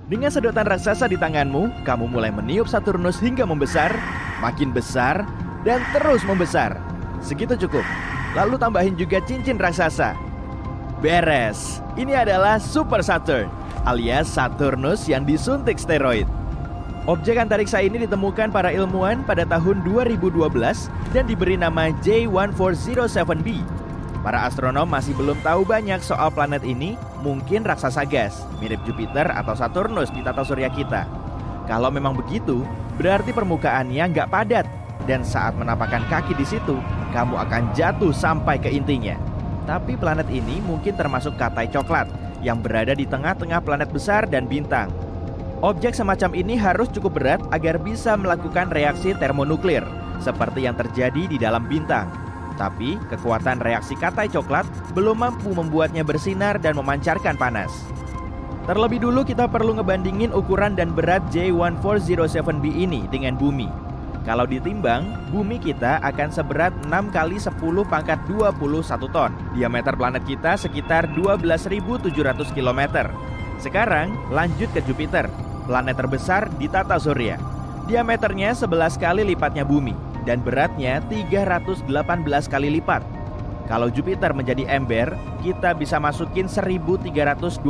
Dengan sedotan raksasa di tanganmu, kamu mulai meniup Saturnus hingga membesar, makin besar, dan terus membesar. Segitu cukup. Lalu tambahin juga cincin raksasa. Beres. Ini adalah Super Saturn, alias Saturnus yang disuntik steroid. Objek antariksa ini ditemukan para ilmuwan pada tahun 2012 dan diberi nama J1407b. Para astronom masih belum tahu banyak soal planet ini, mungkin raksasa gas, mirip Jupiter atau Saturnus di tata surya kita. Kalau memang begitu, berarti permukaannya nggak padat, dan saat menapakkan kaki di situ, kamu akan jatuh sampai ke intinya. Tapi planet ini mungkin termasuk katai coklat, yang berada di tengah-tengah planet besar dan bintang. Objek semacam ini harus cukup berat agar bisa melakukan reaksi termonuklir, seperti yang terjadi di dalam bintang. Tapi, kekuatan reaksi katai coklat belum mampu membuatnya bersinar dan memancarkan panas. Terlebih dulu kita perlu ngebandingin ukuran dan berat J1407b ini dengan bumi. Kalau ditimbang, bumi kita akan seberat 6 kali 10 pangkat 21 ton. Diameter planet kita sekitar 12.700 km. Sekarang, lanjut ke Jupiter, planet terbesar di tata surya. Diameternya 11 kali lipatnya bumi, dan beratnya 318 kali lipat. Kalau Jupiter menjadi ember, kita bisa masukin 1321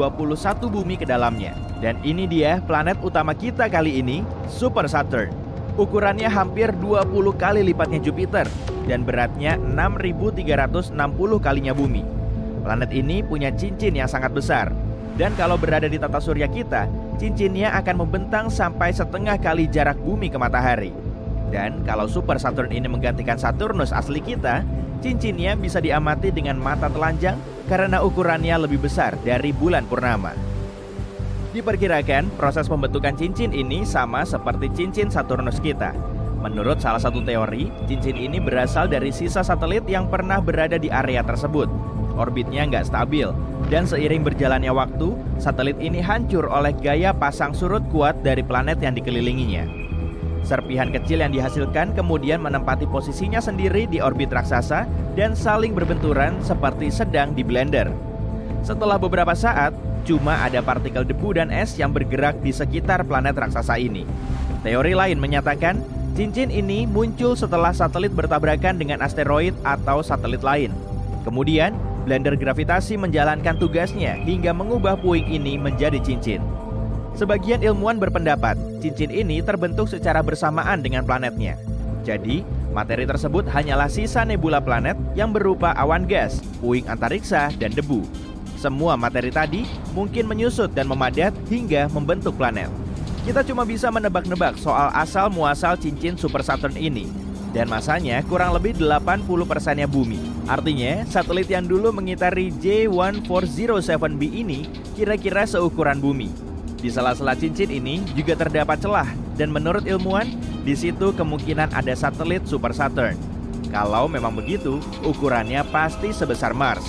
bumi ke dalamnya. Dan ini dia planet utama kita kali ini, Super Saturn. Ukurannya hampir 20 kali lipatnya Jupiter, dan beratnya 6.360 kalinya bumi. Planet ini punya cincin yang sangat besar, dan kalau berada di tata surya kita, cincinnya akan membentang sampai setengah kali jarak bumi ke matahari. Dan kalau Super Saturn ini menggantikan Saturnus asli kita, cincinnya bisa diamati dengan mata telanjang karena ukurannya lebih besar dari bulan purnama. Diperkirakan proses pembentukan cincin ini sama seperti cincin Saturnus kita. Menurut salah satu teori, cincin ini berasal dari sisa satelit yang pernah berada di area tersebut. Orbitnya nggak stabil, dan seiring berjalannya waktu, satelit ini hancur oleh gaya pasang surut kuat dari planet yang dikelilinginya. Serpihan kecil yang dihasilkan kemudian menempati posisinya sendiri di orbit raksasa dan saling berbenturan seperti sedang di blender. Setelah beberapa saat, cuma ada partikel debu dan es yang bergerak di sekitar planet raksasa ini. Teori lain menyatakan, cincin ini muncul setelah satelit bertabrakan dengan asteroid atau satelit lain. Kemudian, blender gravitasi menjalankan tugasnya hingga mengubah puing ini menjadi cincin. Sebagian ilmuwan berpendapat, cincin ini terbentuk secara bersamaan dengan planetnya. Jadi, materi tersebut hanyalah sisa nebula planet yang berupa awan gas, puing antariksa, dan debu. Semua materi tadi mungkin menyusut dan memadat hingga membentuk planet. Kita cuma bisa menebak-nebak soal asal-muasal cincin Super Saturn ini. Dan masanya kurang lebih 80%-nya bumi. Artinya, satelit yang dulu mengitari J1407b ini kira-kira seukuran bumi. Di sela-sela cincin ini juga terdapat celah, dan menurut ilmuwan, di situ kemungkinan ada satelit Super Saturn. Kalau memang begitu, ukurannya pasti sebesar Mars.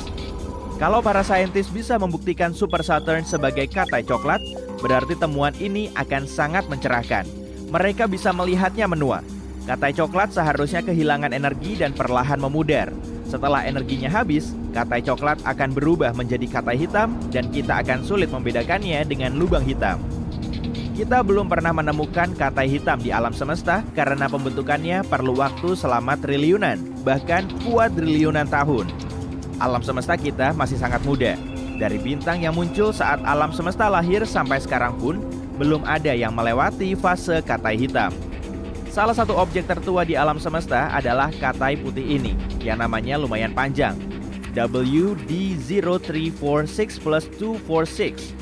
Kalau para saintis bisa membuktikan Super Saturn sebagai katai coklat, berarti temuan ini akan sangat mencerahkan. Mereka bisa melihatnya menua. Katai coklat seharusnya kehilangan energi dan perlahan memudar. Setelah energinya habis, katai coklat akan berubah menjadi katai hitam dan kita akan sulit membedakannya dengan lubang hitam. Kita belum pernah menemukan katai hitam di alam semesta karena pembentukannya perlu waktu selama triliunan, bahkan kuadriliunan tahun. Alam semesta kita masih sangat muda. Dari bintang yang muncul saat alam semesta lahir sampai sekarang pun, belum ada yang melewati fase katai hitam. Salah satu objek tertua di alam semesta adalah katai putih ini, yang namanya lumayan panjang, WD0346+246.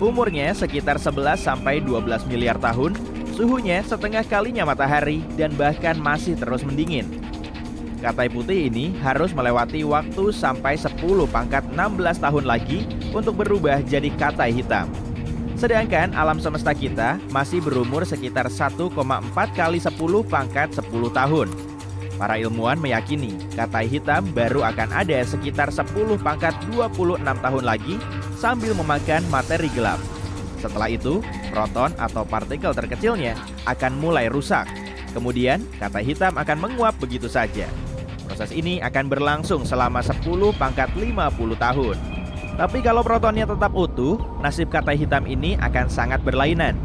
Umurnya sekitar 11-12 miliar tahun, suhunya setengah kalinya matahari, dan bahkan masih terus mendingin. Katai putih ini harus melewati waktu sampai 10 pangkat 16 tahun lagi untuk berubah jadi katai hitam. Sedangkan alam semesta kita masih berumur sekitar 1,4 kali 10 pangkat 10 tahun. Para ilmuwan meyakini katai hitam baru akan ada sekitar 10 pangkat 26 tahun lagi sambil memakan materi gelap. Setelah itu, proton atau partikel terkecilnya akan mulai rusak. Kemudian, katai hitam akan menguap begitu saja. Proses ini akan berlangsung selama 10 pangkat 50 tahun. Tapi kalau protonnya tetap utuh, nasib katai hitam ini akan sangat berlainan.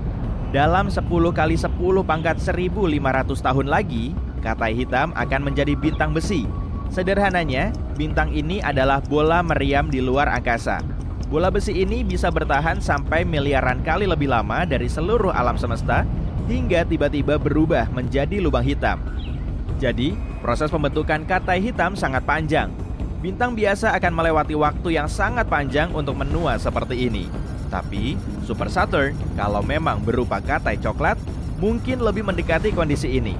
Dalam 10 kali 10 pangkat 1500 tahun lagi, katai hitam akan menjadi bintang besi. Sederhananya, bintang ini adalah bola meriam di luar angkasa. Bola besi ini bisa bertahan sampai miliaran kali lebih lama dari seluruh alam semesta, hingga tiba-tiba berubah menjadi lubang hitam. Jadi, proses pembentukan katai hitam sangat panjang. Bintang biasa akan melewati waktu yang sangat panjang untuk menua seperti ini. Tapi, Super Saturn, kalau memang berupa katai coklat, mungkin lebih mendekati kondisi ini.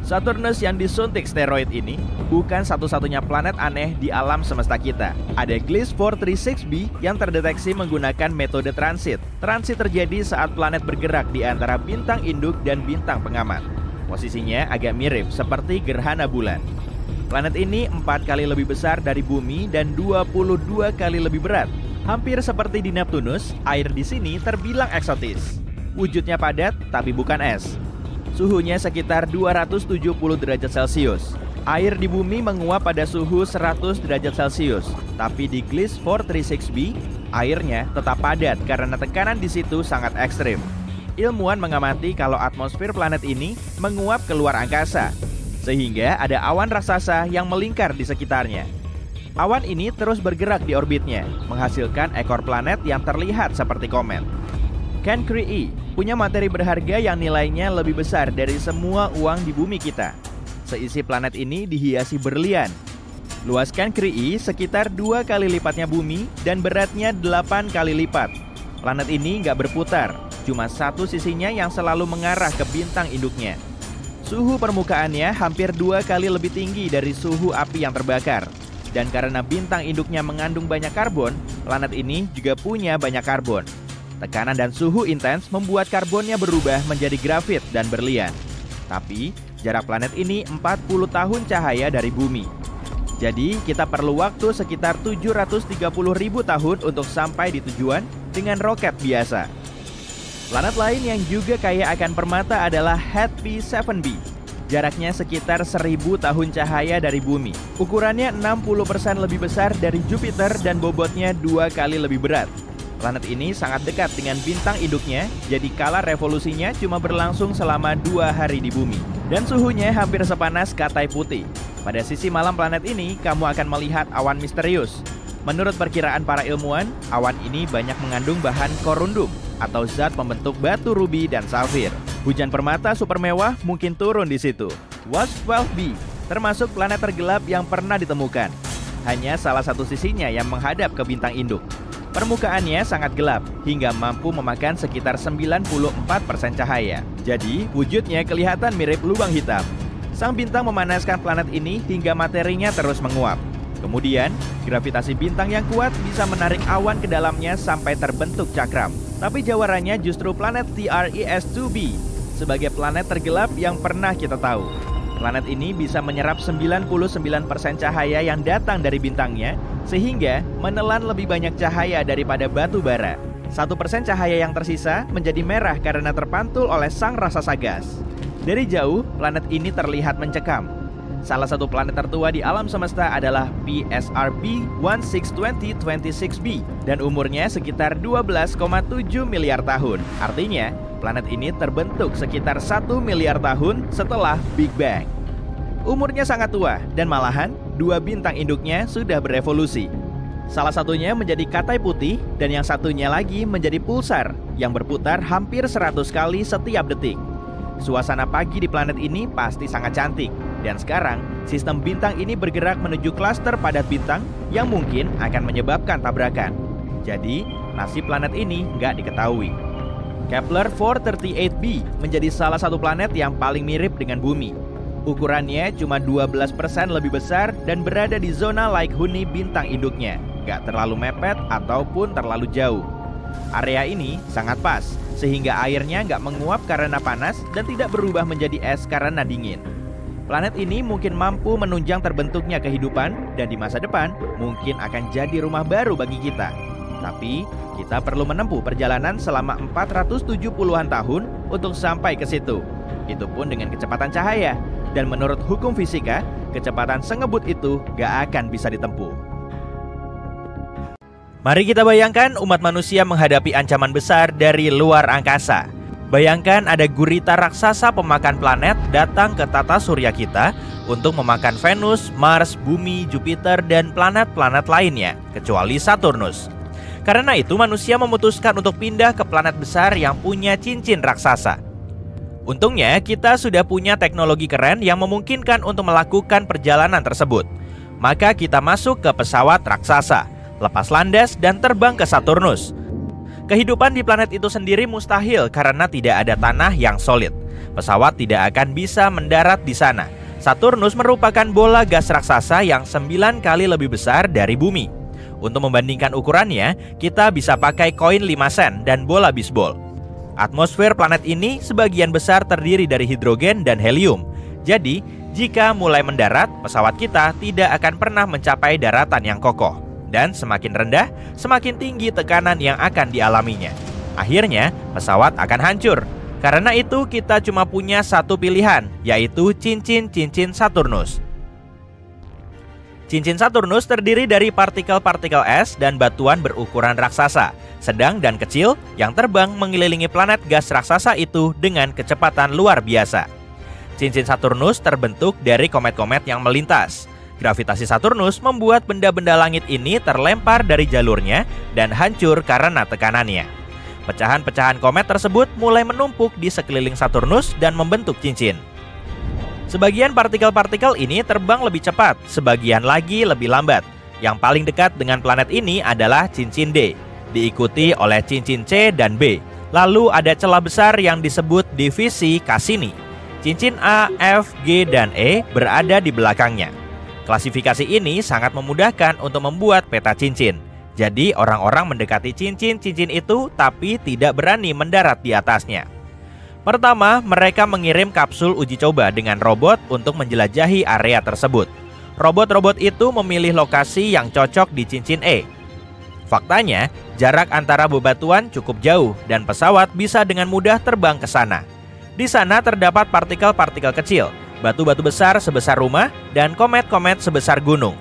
Saturnus yang disuntik steroid ini bukan satu-satunya planet aneh di alam semesta kita. Ada Gliese 436b yang terdeteksi menggunakan metode transit. Transit terjadi saat planet bergerak di antara bintang induk dan bintang pengamat. Posisinya agak mirip seperti gerhana bulan. Planet ini 4 kali lebih besar dari Bumi dan 22 kali lebih berat. Hampir seperti di Neptunus, air di sini terbilang eksotis. Wujudnya padat tapi bukan es. Suhunya sekitar 270 derajat Celcius. Air di bumi menguap pada suhu 100 derajat Celcius. Tapi di Gliese 436b, airnya tetap padat karena tekanan di situ sangat ekstrim. Ilmuwan mengamati kalau atmosfer planet ini menguap keluar angkasa, sehingga ada awan raksasa yang melingkar di sekitarnya. Awan ini terus bergerak di orbitnya, menghasilkan ekor planet yang terlihat seperti komet. Cancri punya materi berharga yang nilainya lebih besar dari semua uang di bumi kita. Seisi planet ini dihiasi berlian. Luas Cancri sekitar 2 kali lipatnya bumi dan beratnya 8 kali lipat. Planet ini nggak berputar, cuma satu sisinya yang selalu mengarah ke bintang induknya. Suhu permukaannya hampir 2 kali lebih tinggi dari suhu api yang terbakar. Dan karena bintang induknya mengandung banyak karbon, planet ini juga punya banyak karbon. Tekanan dan suhu intens membuat karbonnya berubah menjadi grafit dan berlian. Tapi, jarak planet ini 40 tahun cahaya dari bumi. Jadi, kita perlu waktu sekitar 730.000 tahun untuk sampai di tujuan dengan roket biasa. Planet lain yang juga kaya akan permata adalah HET-P 7b. Jaraknya sekitar 1000 tahun cahaya dari bumi. Ukurannya 60% lebih besar dari Jupiter dan bobotnya 2 kali lebih berat. Planet ini sangat dekat dengan bintang induknya, jadi kala revolusinya cuma berlangsung selama 2 hari di bumi. Dan suhunya hampir sepanas katai putih. Pada sisi malam planet ini, kamu akan melihat awan misterius. Menurut perkiraan para ilmuwan, awan ini banyak mengandung bahan korundum, atau zat pembentuk batu rubi dan safir. Hujan permata super mewah mungkin turun di situ. WASP-12b, termasuk planet tergelap yang pernah ditemukan. Hanya salah satu sisinya yang menghadap ke bintang induk. Permukaannya sangat gelap, hingga mampu memakan sekitar 94% cahaya. Jadi, wujudnya kelihatan mirip lubang hitam. Sang bintang memanaskan planet ini hingga materinya terus menguap. Kemudian, gravitasi bintang yang kuat bisa menarik awan ke dalamnya sampai terbentuk cakram. Tapi jawarannya justru planet TRES-2b, sebagai planet tergelap yang pernah kita tahu. Planet ini bisa menyerap 99% cahaya yang datang dari bintangnya, sehingga menelan lebih banyak cahaya daripada batu bara. 1% cahaya yang tersisa menjadi merah karena terpantul oleh sang raksasa gas. Dari jauh, planet ini terlihat mencekam. Salah satu planet tertua di alam semesta adalah PSRB 162026b dan umurnya sekitar 12,7 miliar tahun. Artinya, planet ini terbentuk sekitar 1 miliar tahun setelah Big Bang. Umurnya sangat tua dan malahan 2 bintang induknya sudah berevolusi. Salah satunya menjadi katai putih dan yang satunya lagi menjadi pulsar yang berputar hampir 100 kali setiap detik. Suasana pagi di planet ini pasti sangat cantik. Dan sekarang, sistem bintang ini bergerak menuju klaster padat bintang yang mungkin akan menyebabkan tabrakan. Jadi, nasib planet ini nggak diketahui. Kepler 438b menjadi salah satu planet yang paling mirip dengan bumi. Ukurannya cuma 12% lebih besar dan berada di zona Like-Huni bintang induknya. Nggak terlalu mepet ataupun terlalu jauh. Area ini sangat pas, sehingga airnya nggak menguap karena panas dan tidak berubah menjadi es karena dingin. Planet ini mungkin mampu menunjang terbentuknya kehidupan dan di masa depan mungkin akan jadi rumah baru bagi kita. Tapi kita perlu menempuh perjalanan selama 470-an tahun untuk sampai ke situ. Itu pun dengan kecepatan cahaya. Dan menurut hukum fisika, kecepatan sengebut itu gak akan bisa ditempuh. Mari kita bayangkan umat manusia menghadapi ancaman besar dari luar angkasa. Bayangkan ada gurita raksasa pemakan planet datang ke tata surya kita untuk memakan Venus, Mars, Bumi, Jupiter, dan planet-planet lainnya, kecuali Saturnus. Karena itu manusia memutuskan untuk pindah ke planet besar yang punya cincin raksasa. Untungnya kita sudah punya teknologi keren yang memungkinkan untuk melakukan perjalanan tersebut. Maka kita masuk ke pesawat raksasa, lepas landas dan terbang ke Saturnus. Kehidupan di planet itu sendiri mustahil karena tidak ada tanah yang solid. Pesawat tidak akan bisa mendarat di sana. Saturnus merupakan bola gas raksasa yang 9 kali lebih besar dari bumi. Untuk membandingkan ukurannya, kita bisa pakai koin 5 sen dan bola bisbol. Atmosfer planet ini sebagian besar terdiri dari hidrogen dan helium. Jadi, jika mulai mendarat, pesawat kita tidak akan pernah mencapai daratan yang kokoh. Dan semakin rendah, semakin tinggi tekanan yang akan dialaminya. Akhirnya, pesawat akan hancur. Karena itu, kita cuma punya satu pilihan, yaitu cincin-cincin Saturnus. Cincin Saturnus terdiri dari partikel-partikel es dan batuan berukuran raksasa, sedang dan kecil, yang terbang mengelilingi planet gas raksasa itu dengan kecepatan luar biasa. Cincin Saturnus terbentuk dari komet-komet yang melintas. Gravitasi Saturnus membuat benda-benda langit ini terlempar dari jalurnya dan hancur karena tekanannya. Pecahan-pecahan komet tersebut mulai menumpuk di sekeliling Saturnus dan membentuk cincin. Sebagian partikel-partikel ini terbang lebih cepat, sebagian lagi lebih lambat. Yang paling dekat dengan planet ini adalah cincin D, diikuti oleh cincin C dan B. Lalu ada celah besar yang disebut divisi Cassini. Cincin A, F, G, dan E berada di belakangnya. Klasifikasi ini sangat memudahkan untuk membuat peta cincin. Jadi orang-orang mendekati cincin-cincin itu tapi tidak berani mendarat di atasnya. Pertama, mereka mengirim kapsul uji coba dengan robot untuk menjelajahi area tersebut. Robot-robot itu memilih lokasi yang cocok di cincin E. Faktanya, jarak antara bebatuan cukup jauh dan pesawat bisa dengan mudah terbang ke sana. Di sana terdapat partikel-partikel kecil, batu-batu besar sebesar rumah, dan komet-komet sebesar gunung.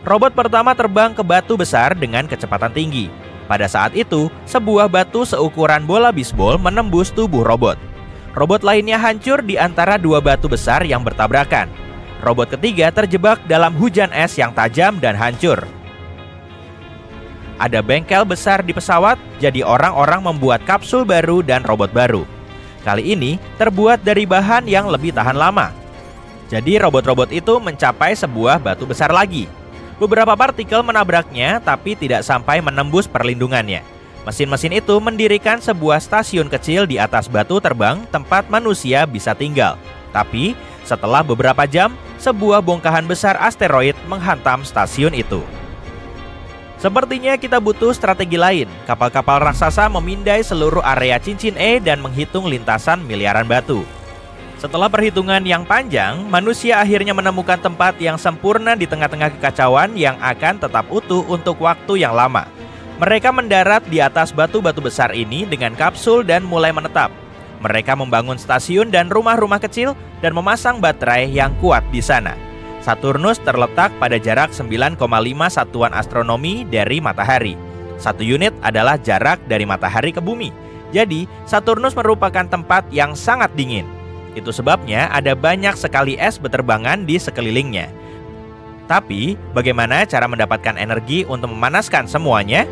Robot pertama terbang ke batu besar dengan kecepatan tinggi. Pada saat itu, sebuah batu seukuran bola bisbol menembus tubuh robot. Robot lainnya hancur di antara dua batu besar yang bertabrakan. Robot ketiga terjebak dalam hujan es yang tajam dan hancur. Ada bengkel besar di pesawat, jadi orang-orang membuat kapsul baru dan robot baru. Kali ini terbuat dari bahan yang lebih tahan lama. Jadi robot-robot itu mencapai sebuah batu besar lagi. Beberapa partikel menabraknya tapi tidak sampai menembus perlindungannya. Mesin-mesin itu mendirikan sebuah stasiun kecil di atas batu terbang tempat manusia bisa tinggal. Tapi setelah beberapa jam, sebuah bongkahan besar asteroid menghantam stasiun itu. Sepertinya kita butuh strategi lain. Kapal-kapal raksasa memindai seluruh area cincin E dan menghitung lintasan miliaran batu. Setelah perhitungan yang panjang, manusia akhirnya menemukan tempat yang sempurna di tengah-tengah kekacauan yang akan tetap utuh untuk waktu yang lama. Mereka mendarat di atas batu-batu besar ini dengan kapsul dan mulai menetap. Mereka membangun stasiun dan rumah-rumah kecil dan memasang baterai yang kuat di sana. Saturnus terletak pada jarak 9,5 satuan astronomi dari matahari. 1 unit adalah jarak dari matahari ke bumi. Jadi, Saturnus merupakan tempat yang sangat dingin. Itu sebabnya ada banyak sekali es beterbangan di sekelilingnya. Tapi, bagaimana cara mendapatkan energi untuk memanaskan semuanya?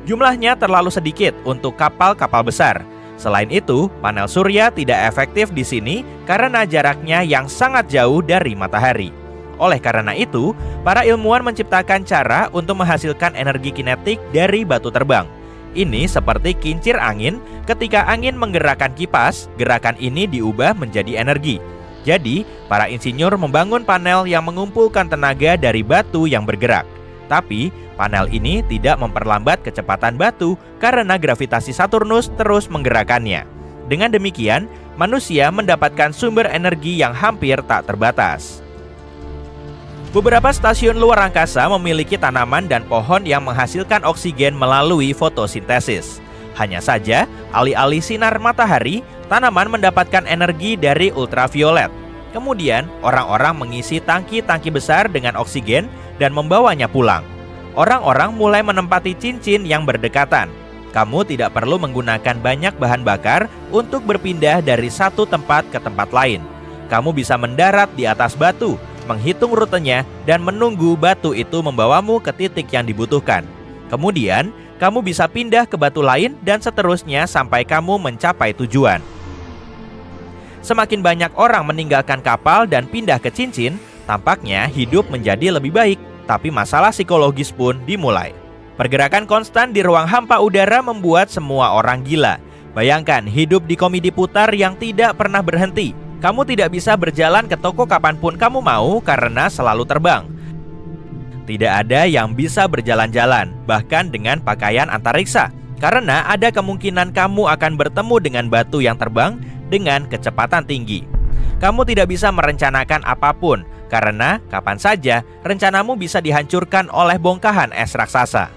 Jumlahnya terlalu sedikit untuk kapal-kapal besar. Selain itu, panel surya tidak efektif di sini karena jaraknya yang sangat jauh dari matahari. Oleh karena itu, para ilmuwan menciptakan cara untuk menghasilkan energi kinetik dari batu terbang. Ini seperti kincir angin, ketika angin menggerakkan kipas, gerakan ini diubah menjadi energi. Jadi, para insinyur membangun panel yang mengumpulkan tenaga dari batu yang bergerak. Tapi, panel ini tidak memperlambat kecepatan batu karena gravitasi Saturnus terus menggerakkannya. Dengan demikian, manusia mendapatkan sumber energi yang hampir tak terbatas. Beberapa stasiun luar angkasa memiliki tanaman dan pohon yang menghasilkan oksigen melalui fotosintesis. Hanya saja, alih-alih sinar matahari, tanaman mendapatkan energi dari ultraviolet. Kemudian, orang-orang mengisi tangki-tangki besar dengan oksigen dan membawanya pulang. orang-orang mulai menempati cincin yang berdekatan. Kamu tidak perlu menggunakan banyak bahan bakar untuk berpindah dari satu tempat ke tempat lain. Kamu bisa mendarat di atas batu, menghitung rutenya, dan menunggu batu itu membawamu ke titik yang dibutuhkan. Kemudian, kamu bisa pindah ke batu lain dan seterusnya sampai kamu mencapai tujuan. Semakin banyak orang meninggalkan kapal dan pindah ke cincin, tampaknya hidup menjadi lebih baik, tapi masalah psikologis pun dimulai. Pergerakan konstan di ruang hampa udara membuat semua orang gila. Bayangkan hidup di komedi putar yang tidak pernah berhenti. Kamu tidak bisa berjalan ke toko kapanpun kamu mau karena selalu terbang. Tidak ada yang bisa berjalan-jalan, bahkan dengan pakaian antariksa, karena ada kemungkinan kamu akan bertemu dengan batu yang terbang dengan kecepatan tinggi. Kamu tidak bisa merencanakan apapun, karena kapan saja rencanamu bisa dihancurkan oleh bongkahan es raksasa.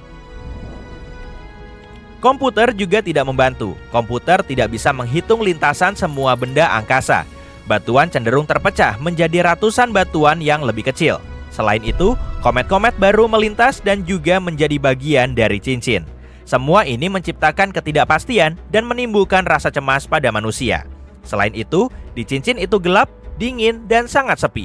Komputer juga tidak membantu. Komputer tidak bisa menghitung lintasan semua benda angkasa. Batuan cenderung terpecah menjadi ratusan batuan yang lebih kecil. Selain itu, komet-komet baru melintas dan juga menjadi bagian dari cincin. Semua ini menciptakan ketidakpastian dan menimbulkan rasa cemas pada manusia. Selain itu, di cincin itu gelap, dingin, dan sangat sepi.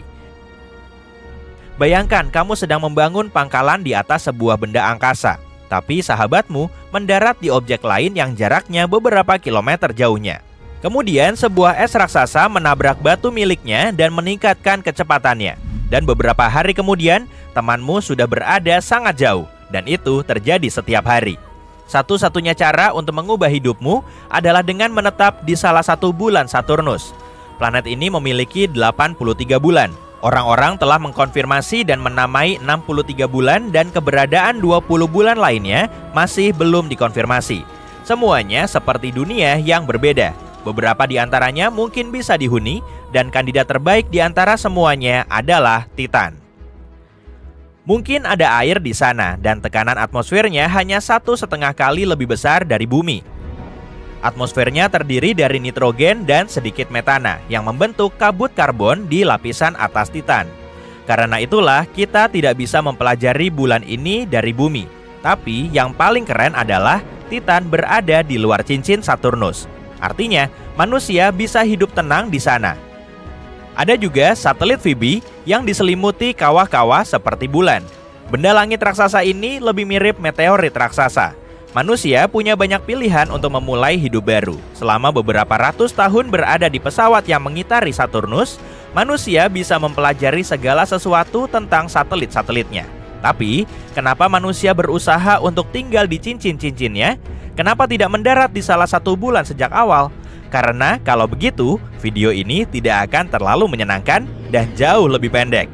Bayangkan kamu sedang membangun pangkalan di atas sebuah benda angkasa, tapi sahabatmu mendarat di objek lain yang jaraknya beberapa kilometer jauhnya. Kemudian sebuah es raksasa menabrak batu miliknya dan meningkatkan kecepatannya. Dan beberapa hari kemudian, temanmu sudah berada sangat jauh, dan itu terjadi setiap hari. Satu-satunya cara untuk mengubah hidupmu adalah dengan menetap di salah satu bulan Saturnus. Planet ini memiliki 83 bulan. Orang-orang telah mengkonfirmasi dan menamai 63 bulan dan keberadaan 20 bulan lainnya masih belum dikonfirmasi. Semuanya seperti dunia yang berbeda. Beberapa di antaranya mungkin bisa dihuni dan kandidat terbaik di antara semuanya adalah Titan. Mungkin ada air di sana dan tekanan atmosfernya hanya 1,5 kali lebih besar dari bumi. Atmosfernya terdiri dari nitrogen dan sedikit metana yang membentuk kabut karbon di lapisan atas Titan. Karena itulah kita tidak bisa mempelajari bulan ini dari bumi. Tapi yang paling keren adalah Titan berada di luar cincin Saturnus. Artinya, manusia bisa hidup tenang di sana. Ada juga satelit Phoebe yang diselimuti kawah-kawah seperti bulan. Benda langit raksasa ini lebih mirip meteorit raksasa. Manusia punya banyak pilihan untuk memulai hidup baru. Selama beberapa ratus tahun berada di pesawat yang mengitari Saturnus, manusia bisa mempelajari segala sesuatu tentang satelit-satelitnya. Tapi, kenapa manusia berusaha untuk tinggal di cincin-cincinnya? Kenapa tidak mendarat di salah satu bulan sejak awal? Karena kalau begitu, video ini tidak akan terlalu menyenangkan dan jauh lebih pendek.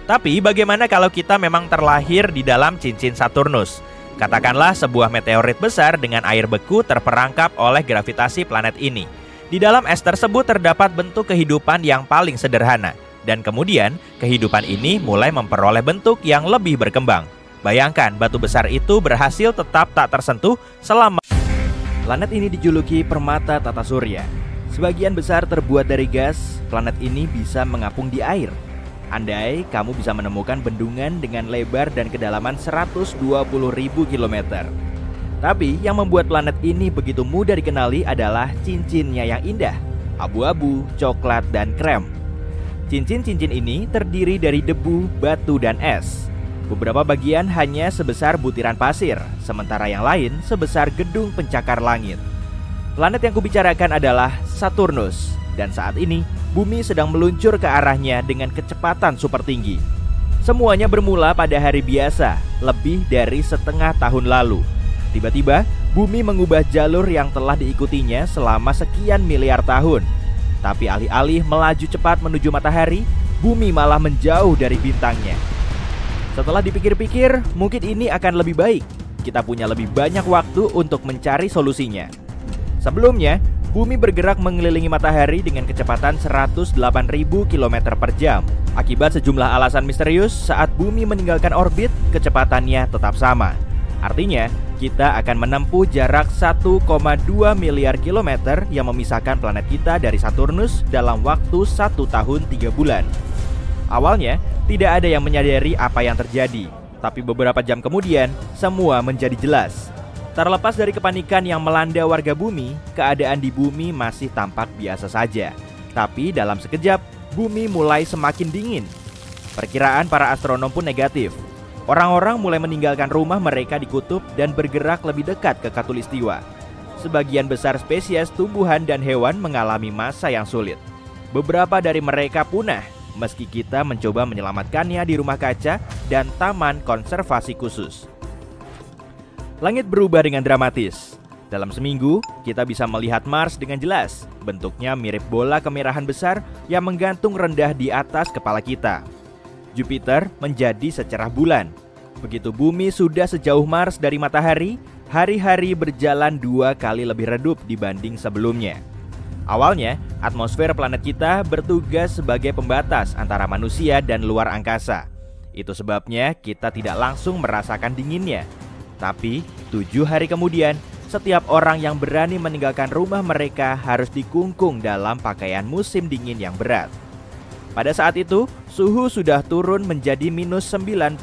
Tapi bagaimana kalau kita memang terlahir di dalam cincin Saturnus? Katakanlah sebuah meteorit besar dengan air beku terperangkap oleh gravitasi planet ini. Di dalam es tersebut terdapat bentuk kehidupan yang paling sederhana. Dan kemudian kehidupan ini mulai memperoleh bentuk yang lebih berkembang. Bayangkan batu besar itu berhasil tetap tak tersentuh selama... Planet ini dijuluki permata tata surya. Sebagian besar terbuat dari gas, planet ini bisa mengapung di air. Andai kamu bisa menemukan bendungan dengan lebar dan kedalaman 120.000 km. Tapi yang membuat planet ini begitu mudah dikenali adalah cincinnya yang indah, abu-abu, coklat, dan krem. Cincin-cincin ini terdiri dari debu, batu, dan es. Beberapa bagian hanya sebesar butiran pasir, sementara yang lain sebesar gedung pencakar langit. Planet yang kubicarakan adalah Saturnus, dan saat ini bumi sedang meluncur ke arahnya dengan kecepatan super tinggi. Semuanya bermula pada hari biasa, lebih dari setengah tahun lalu. Tiba-tiba, bumi mengubah jalur yang telah diikutinya selama sekian miliar tahun. Tapi alih-alih melaju cepat menuju matahari, bumi malah menjauh dari bintangnya. Setelah dipikir-pikir, mungkin ini akan lebih baik. Kita punya lebih banyak waktu untuk mencari solusinya. Sebelumnya, bumi bergerak mengelilingi matahari dengan kecepatan 108.000 km per jam. Akibat sejumlah alasan misterius, saat bumi meninggalkan orbit, kecepatannya tetap sama. Artinya, kita akan menempuh jarak 1,2 miliar kilometer yang memisahkan planet kita dari Saturnus dalam waktu 1 tahun 3 bulan. Awalnya, tidak ada yang menyadari apa yang terjadi, tapi beberapa jam kemudian, semua menjadi jelas. Terlepas dari kepanikan yang melanda warga bumi, keadaan di bumi masih tampak biasa saja. Tapi dalam sekejap, bumi mulai semakin dingin. Perkiraan para astronom pun negatif. Orang-orang mulai meninggalkan rumah mereka di kutub dan bergerak lebih dekat ke khatulistiwa. Sebagian besar spesies tumbuhan dan hewan mengalami masa yang sulit. Beberapa dari mereka punah, meski kita mencoba menyelamatkannya di rumah kaca dan taman konservasi khusus. Langit berubah dengan dramatis. Dalam seminggu, kita bisa melihat Mars dengan jelas. Bentuknya mirip bola kemerahan besar yang menggantung rendah di atas kepala kita. Jupiter menjadi secerah bulan. Begitu bumi sudah sejauh Mars dari matahari, hari-hari berjalan 2 kali lebih redup dibanding sebelumnya. Awalnya, atmosfer planet kita bertugas sebagai pembatas antara manusia dan luar angkasa. Itu sebabnya kita tidak langsung merasakan dinginnya. Tapi 7 hari kemudian, setiap orang yang berani meninggalkan rumah mereka harus dikungkung dalam pakaian musim dingin yang berat. Pada saat itu, suhu sudah turun menjadi minus 98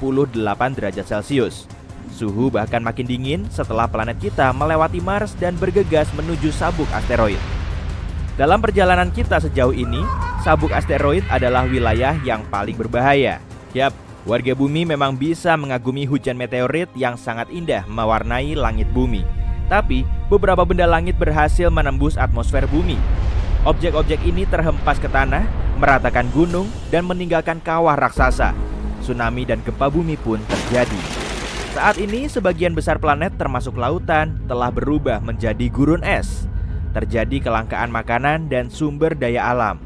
derajat Celcius. Suhu bahkan makin dingin setelah planet kita melewati Mars dan bergegas menuju sabuk asteroid. Dalam perjalanan kita sejauh ini, sabuk asteroid adalah wilayah yang paling berbahaya. Yap, warga bumi memang bisa mengagumi hujan meteorit yang sangat indah mewarnai langit bumi. Tapi, beberapa benda langit berhasil menembus atmosfer bumi. Objek-objek ini terhempas ke tanah, meratakan gunung, dan meninggalkan kawah raksasa. Tsunami dan gempa bumi pun terjadi. Saat ini, sebagian besar planet termasuk lautan telah berubah menjadi gurun es. Terjadi kelangkaan makanan dan sumber daya alam.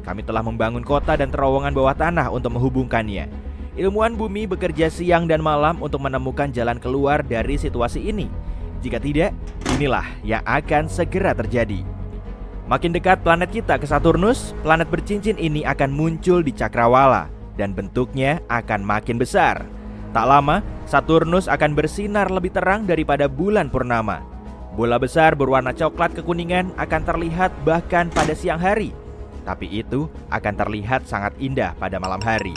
Kami telah membangun kota dan terowongan bawah tanah untuk menghubungkannya. Ilmuwan bumi bekerja siang dan malam untuk menemukan jalan keluar dari situasi ini. Jika tidak, inilah yang akan segera terjadi. Makin dekat planet kita ke Saturnus, planet bercincin ini akan muncul di cakrawala dan bentuknya akan makin besar. Tak lama, Saturnus akan bersinar lebih terang daripada bulan purnama. Bola besar berwarna coklat kekuningan akan terlihat bahkan pada siang hari. Tapi itu akan terlihat sangat indah pada malam hari.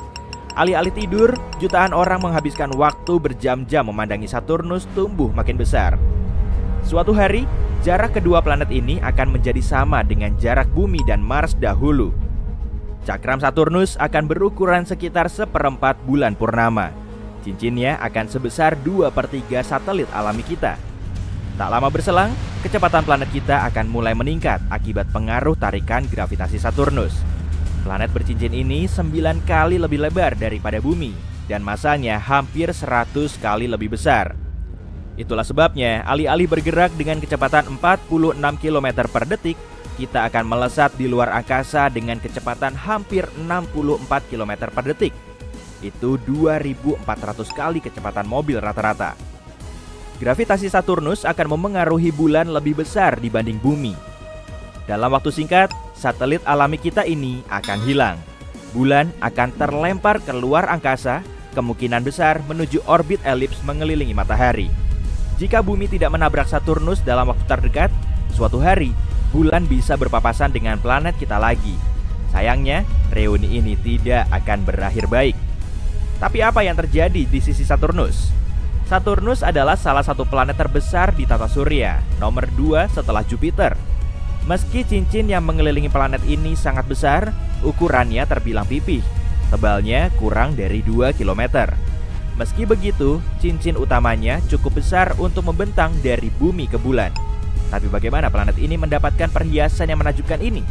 Alih-alih tidur, jutaan orang menghabiskan waktu berjam-jam memandangi Saturnus tumbuh makin besar. Suatu hari, jarak kedua planet ini akan menjadi sama dengan jarak Bumi dan Mars dahulu. Cakram Saturnus akan berukuran sekitar 1/4 bulan purnama. Cincinnya akan sebesar 2/3 satelit alami kita. Tak lama berselang, kecepatan planet kita akan mulai meningkat akibat pengaruh tarikan gravitasi Saturnus. Planet bercincin ini 9 kali lebih lebar daripada Bumi dan masanya hampir 100 kali lebih besar. Itulah sebabnya, alih-alih bergerak dengan kecepatan 46 km per detik, kita akan melesat di luar angkasa dengan kecepatan hampir 64 km per detik. Itu 2.400 kali kecepatan mobil rata-rata. Gravitasi Saturnus akan memengaruhi bulan lebih besar dibanding Bumi. Dalam waktu singkat, satelit alami kita ini akan hilang. Bulan akan terlempar ke luar angkasa, kemungkinan besar menuju orbit elips mengelilingi matahari. Jika Bumi tidak menabrak Saturnus dalam waktu terdekat, suatu hari bulan bisa berpapasan dengan planet kita lagi. Sayangnya, reuni ini tidak akan berakhir baik. Tapi apa yang terjadi di sisi Saturnus? Saturnus adalah salah satu planet terbesar di tata surya, nomor 2 setelah Jupiter. Meski cincin yang mengelilingi planet ini sangat besar, ukurannya terbilang pipih. Tebalnya kurang dari 2 km. Meski begitu, cincin utamanya cukup besar untuk membentang dari Bumi ke bulan. Tapi bagaimana planet ini mendapatkan perhiasan yang menakjubkan ini?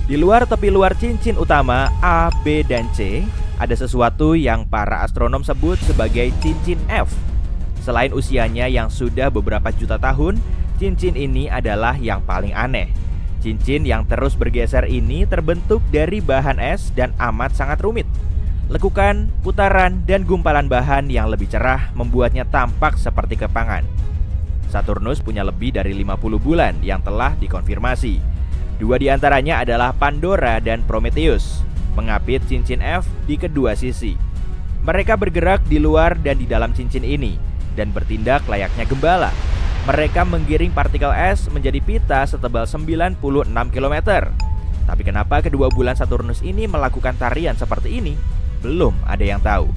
Di luar tepi luar cincin utama A, B, dan C, ada sesuatu yang para astronom sebut sebagai cincin F. Selain usianya yang sudah beberapa juta tahun, cincin ini adalah yang paling aneh. Cincin yang terus bergeser ini terbentuk dari bahan es dan amat sangat rumit. Lekukan, putaran, dan gumpalan bahan yang lebih cerah membuatnya tampak seperti kepangan. Saturnus punya lebih dari 50 bulan yang telah dikonfirmasi. 2 di antaranya adalah Pandora dan Prometheus, mengapit cincin F di kedua sisi. Mereka bergerak di luar dan di dalam cincin ini, dan bertindak layaknya gembala. Mereka menggiring partikel es menjadi pita setebal 96 km. Tapi kenapa kedua bulan Saturnus ini melakukan tarian seperti ini? Belum ada yang tahu.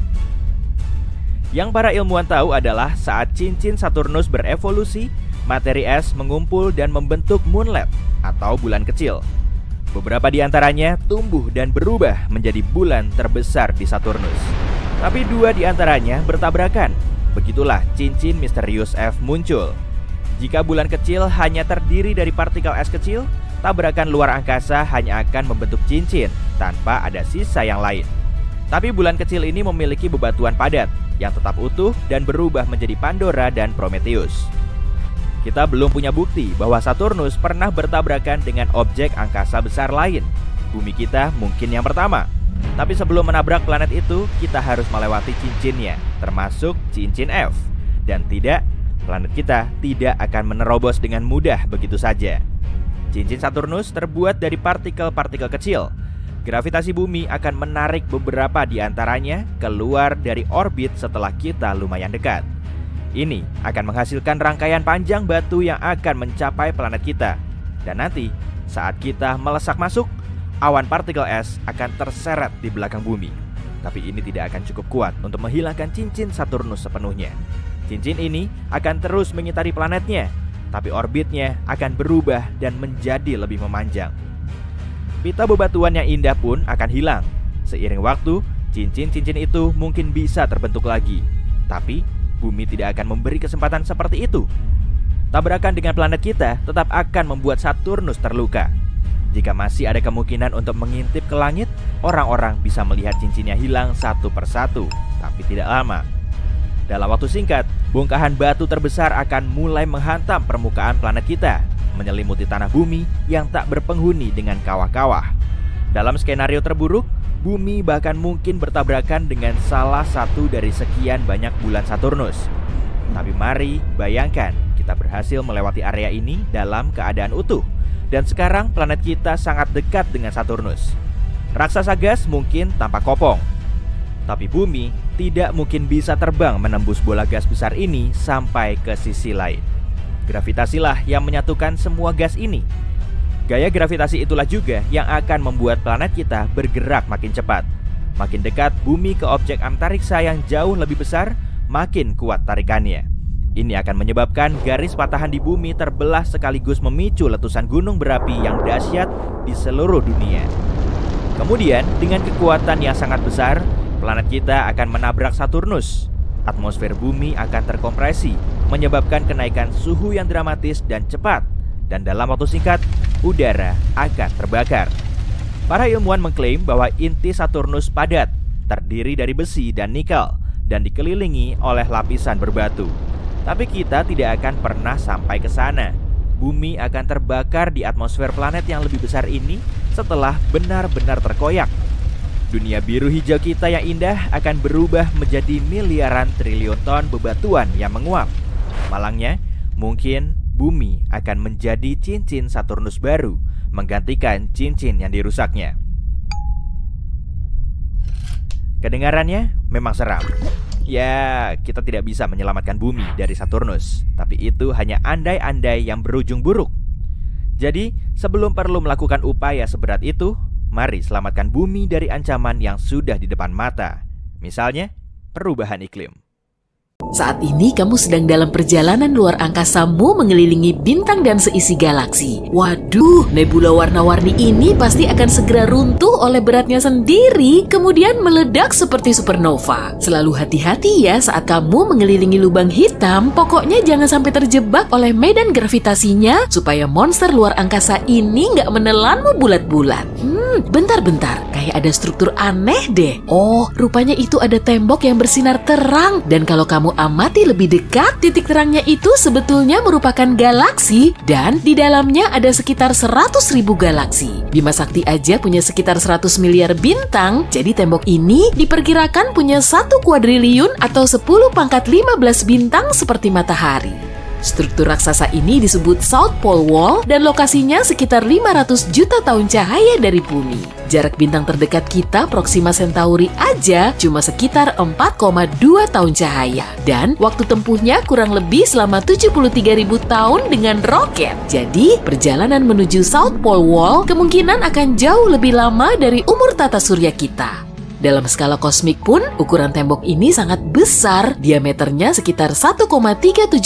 Yang para ilmuwan tahu adalah saat cincin Saturnus berevolusi, materi es mengumpul dan membentuk moonlet atau bulan kecil. Beberapa di antaranya tumbuh dan berubah menjadi bulan terbesar di Saturnus. Tapi 2 di antaranya bertabrakan. Begitulah cincin misterius F muncul. Jika bulan kecil hanya terdiri dari partikel es kecil, tabrakan luar angkasa hanya akan membentuk cincin tanpa ada sisa yang lain. Tapi bulan kecil ini memiliki bebatuan padat yang tetap utuh dan berubah menjadi Pandora dan Prometheus. Kita belum punya bukti bahwa Saturnus pernah bertabrakan dengan objek angkasa besar lain. Bumi kita mungkin yang pertama. Tapi sebelum menabrak planet itu, kita harus melewati cincinnya, termasuk cincin F. Dan tidak, planet kita tidak akan menerobos dengan mudah begitu saja. Cincin Saturnus terbuat dari partikel-partikel kecil. Gravitasi bumi akan menarik beberapa di antaranya keluar dari orbit setelah kita lumayan dekat. Ini akan menghasilkan rangkaian panjang batu yang akan mencapai planet kita. Dan nanti, saat kita melesak masuk, awan partikel es akan terseret di belakang bumi. Tapi ini tidak akan cukup kuat untuk menghilangkan cincin Saturnus sepenuhnya. Cincin ini akan terus mengitari planetnya, tapi orbitnya akan berubah dan menjadi lebih memanjang. Pita bebatuan yang indah pun akan hilang. Seiring waktu, cincin-cincin itu mungkin bisa terbentuk lagi. Tapi bumi tidak akan memberi kesempatan seperti itu. Tabrakan dengan planet kita tetap akan membuat Saturnus terluka. Jika masih ada kemungkinan untuk mengintip ke langit, orang-orang bisa melihat cincinnya hilang satu persatu, tapi tidak lama. Dalam waktu singkat, bongkahan batu terbesar akan mulai menghantam permukaan planet kita, menyelimuti tanah bumi yang tak berpenghuni dengan kawah-kawah. Dalam skenario terburuk, bumi bahkan mungkin bertabrakan dengan salah satu dari sekian banyak bulan Saturnus. Tapi mari bayangkan, kita berhasil melewati area ini dalam keadaan utuh. Dan sekarang planet kita sangat dekat dengan Saturnus. Raksasa gas mungkin tampak kopong, tapi bumi tidak mungkin bisa terbang menembus bola gas besar ini sampai ke sisi lain. Gravitasilah yang menyatukan semua gas ini. Gaya gravitasi itulah juga yang akan membuat planet kita bergerak makin cepat. Makin dekat bumi ke objek antariksa yang jauh lebih besar, makin kuat tarikannya. Ini akan menyebabkan garis patahan di bumi terbelah sekaligus memicu letusan gunung berapi yang dahsyat di seluruh dunia. Kemudian, dengan kekuatan yang sangat besar, planet kita akan menabrak Saturnus. Atmosfer bumi akan terkompresi, menyebabkan kenaikan suhu yang dramatis dan cepat. Dan dalam waktu singkat, udara akan terbakar. Para ilmuwan mengklaim bahwa inti Saturnus padat, terdiri dari besi dan nikel, dan dikelilingi oleh lapisan berbatu. Tapi kita tidak akan pernah sampai ke sana. Bumi akan terbakar di atmosfer planet yang lebih besar ini setelah benar-benar terkoyak. Dunia biru hijau kita yang indah akan berubah menjadi miliaran triliun ton bebatuan yang menguap. Malangnya, mungkin bumi akan menjadi cincin Saturnus baru, menggantikan cincin yang dirusaknya. Kedengarannya memang seram. Ya, kita tidak bisa menyelamatkan bumi dari Saturnus, tapi itu hanya andai-andai yang berujung buruk. Jadi, sebelum perlu melakukan upaya seberat itu, mari selamatkan bumi dari ancaman yang sudah di depan mata. Misalnya, perubahan iklim. Saat ini kamu sedang dalam perjalanan luar angkasamu mengelilingi bintang dan seisi galaksi. Waduh, nebula warna-warni ini pasti akan segera runtuh oleh beratnya sendiri, kemudian meledak seperti supernova. Selalu hati-hati ya saat kamu mengelilingi lubang hitam, pokoknya jangan sampai terjebak oleh medan gravitasinya, supaya monster luar angkasa ini nggak menelanmu bulat-bulat. Bentar-bentar, kayak ada struktur aneh deh. Oh, rupanya itu ada tembok yang bersinar terang, dan kalau kamu amati lebih dekat, titik terangnya itu sebetulnya merupakan galaksi, dan di dalamnya ada sekitar 100.000 galaksi. Bima Sakti aja punya sekitar 100 miliar bintang, jadi tembok ini diperkirakan punya 1 kuadriliun atau 10 pangkat 15 bintang seperti matahari. Struktur raksasa ini disebut South Pole Wall dan lokasinya sekitar 500 juta tahun cahaya dari bumi. Jarak bintang terdekat kita, Proxima Centauri aja cuma sekitar 4,2 tahun cahaya. Dan waktu tempuhnya kurang lebih selama 73.000 tahun dengan roket. Jadi, perjalanan menuju South Pole Wall kemungkinan akan jauh lebih lama dari umur tata surya kita. Dalam skala kosmik pun, ukuran tembok ini sangat besar, diameternya sekitar 1,37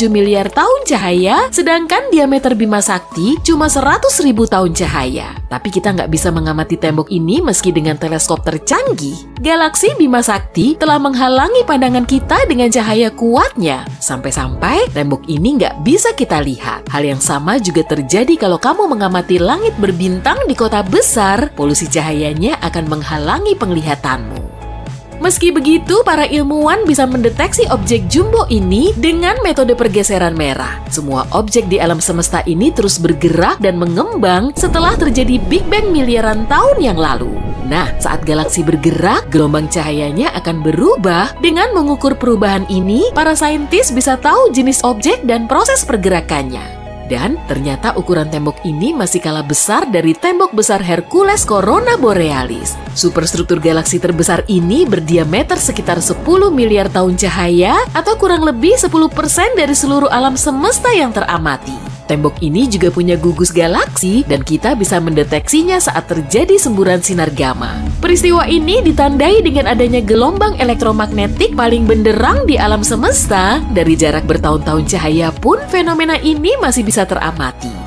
miliar tahun cahaya, sedangkan diameter Bima Sakti cuma 100.000 tahun cahaya. Tapi kita nggak bisa mengamati tembok ini meski dengan teleskop tercanggih. Galaksi Bima Sakti telah menghalangi pandangan kita dengan cahaya kuatnya, sampai-sampai tembok ini nggak bisa kita lihat. Hal yang sama juga terjadi kalau kamu mengamati langit berbintang di kota besar, polusi cahayanya akan menghalangi penglihatan. Meski begitu, para ilmuwan bisa mendeteksi objek jumbo ini dengan metode pergeseran merah. Semua objek di alam semesta ini terus bergerak dan mengembang setelah terjadi Big Bang miliaran tahun yang lalu. Nah, saat galaksi bergerak, gelombang cahayanya akan berubah. Dengan mengukur perubahan ini, para saintis bisa tahu jenis objek dan proses pergerakannya. Dan ternyata ukuran tembok ini masih kalah besar dari tembok besar Hercules Corona Borealis. Superstruktur galaksi terbesar ini berdiameter sekitar 10 miliar tahun cahaya atau kurang lebih 10% dari seluruh alam semesta yang teramati. Tembok ini juga punya gugus galaksi dan kita bisa mendeteksinya saat terjadi semburan sinar gamma. Peristiwa ini ditandai dengan adanya gelombang elektromagnetik paling benderang di alam semesta. Dari jarak bertahun-tahun cahaya pun fenomena ini masih bisa teramati.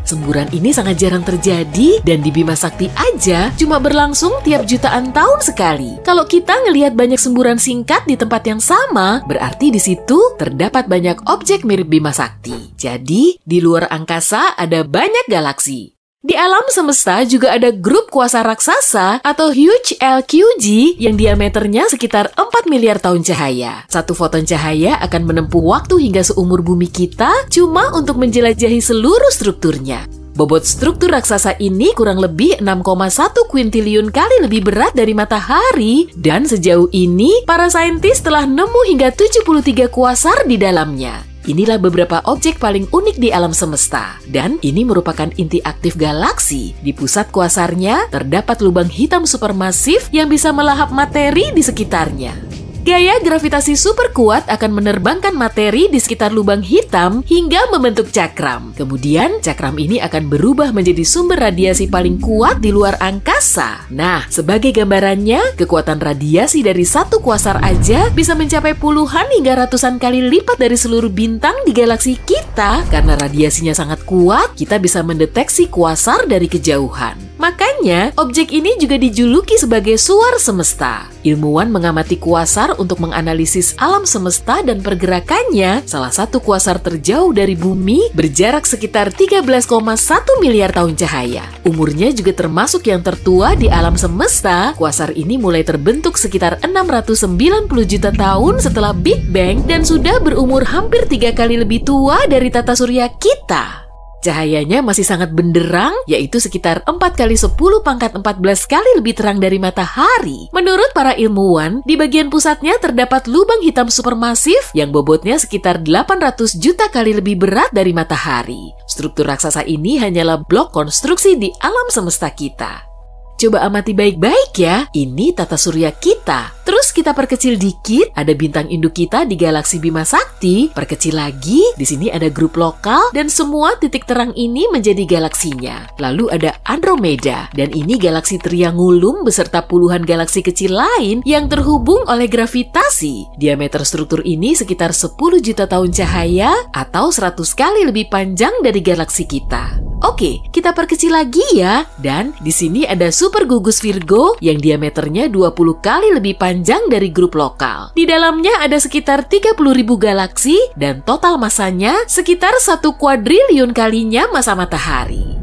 Semburan ini sangat jarang terjadi dan di Bima Sakti aja cuma berlangsung tiap jutaan tahun sekali. Kalau kita ngelihat banyak semburan singkat di tempat yang sama, berarti di situ terdapat banyak objek mirip Bima Sakti. Jadi, di luar angkasa ada banyak galaksi. Di alam semesta juga ada grup kuasa raksasa atau Huge LQG yang diameternya sekitar 4 miliar tahun cahaya. Satu foton cahaya akan menempuh waktu hingga seumur bumi kita cuma untuk menjelajahi seluruh strukturnya. Bobot struktur raksasa ini kurang lebih 6,1 kuintiliun kali lebih berat dari matahari dan sejauh ini para saintis telah nemu hingga 73 kuasar di dalamnya. Inilah beberapa objek paling unik di alam semesta. Dan ini merupakan inti aktif galaksi. Di pusat kuasarnya terdapat lubang hitam supermasif yang bisa melahap materi di sekitarnya. Gaya gravitasi super kuat akan menerbangkan materi di sekitar lubang hitam hingga membentuk cakram. Kemudian, cakram ini akan berubah menjadi sumber radiasi paling kuat di luar angkasa. Nah, sebagai gambarannya, kekuatan radiasi dari satu kuasar aja bisa mencapai puluhan hingga ratusan kali lipat dari seluruh bintang di galaksi kita. Karena radiasinya sangat kuat, kita bisa mendeteksi kuasar dari kejauhan. Makanya, objek ini juga dijuluki sebagai suar semesta. Ilmuwan mengamati kuasar untuk menganalisis alam semesta dan pergerakannya. Salah satu kuasar terjauh dari bumi berjarak sekitar 13,1 miliar tahun cahaya. Umurnya juga termasuk yang tertua di alam semesta. Kuasar ini mulai terbentuk sekitar 690 juta tahun setelah Big Bang dan sudah berumur hampir 3 kali lebih tua dari tata surya kita. Cahayanya masih sangat benderang, yaitu sekitar 4 kali 10 pangkat 14 kali lebih terang dari matahari. Menurut para ilmuwan, di bagian pusatnya terdapat lubang hitam supermasif yang bobotnya sekitar 800 juta kali lebih berat dari matahari. Struktur raksasa ini hanyalah blok konstruksi di alam semesta kita. Coba amati baik-baik ya, ini tata surya kita. Terus kita perkecil dikit, ada bintang induk kita di galaksi Bima Sakti. Perkecil lagi, di sini ada grup lokal dan semua titik terang ini menjadi galaksinya. Lalu ada Andromeda, dan ini galaksi Triangulum beserta puluhan galaksi kecil lain yang terhubung oleh gravitasi. Diameter struktur ini sekitar 10 juta tahun cahaya atau 100 kali lebih panjang dari galaksi kita. Oke, kita perkecil lagi ya. Dan di sini ada super gugus Virgo yang diameternya 20 kali lebih panjang dari grup lokal. Di dalamnya ada sekitar 30.000 galaksi dan total masanya sekitar 1 kuadriliun kalinya massa matahari.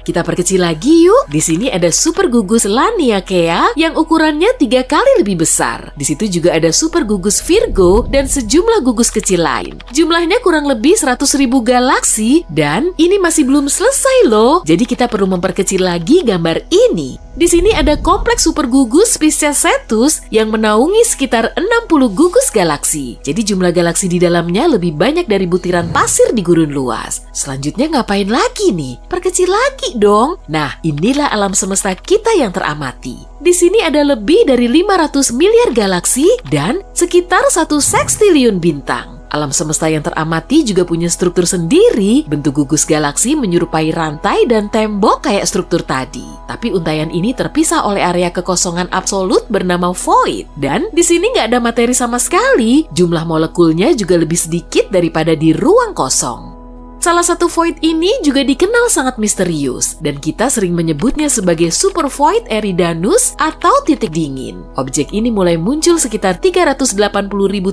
Kita perkecil lagi yuk. Di sini ada super gugus Laniakea yang ukurannya 3 kali lebih besar. Di situ juga ada super gugus Virgo dan sejumlah gugus kecil lain. Jumlahnya kurang lebih 100.000 galaksi dan ini masih belum selesai loh. Jadi kita perlu memperkecil lagi gambar ini. Di sini ada kompleks supergugus spesies Cetus yang menaungi sekitar 60 gugus galaksi. Jadi jumlah galaksi di dalamnya lebih banyak dari butiran pasir di gurun luas. Selanjutnya ngapain lagi nih? Perkecil lagi dong. Nah, inilah alam semesta kita yang teramati. Di sini ada lebih dari 500 miliar galaksi dan sekitar 1 sekstiliun bintang. Alam semesta yang teramati juga punya struktur sendiri. Bentuk gugus galaksi menyerupai rantai dan tembok kayak struktur tadi. Tapi untaian ini terpisah oleh area kekosongan absolut bernama void. Dan di sini nggak ada materi sama sekali. Jumlah molekulnya juga lebih sedikit daripada di ruang kosong. Salah satu void ini juga dikenal sangat misterius dan kita sering menyebutnya sebagai super void Eridanus atau titik dingin. Objek ini mulai muncul sekitar 380.000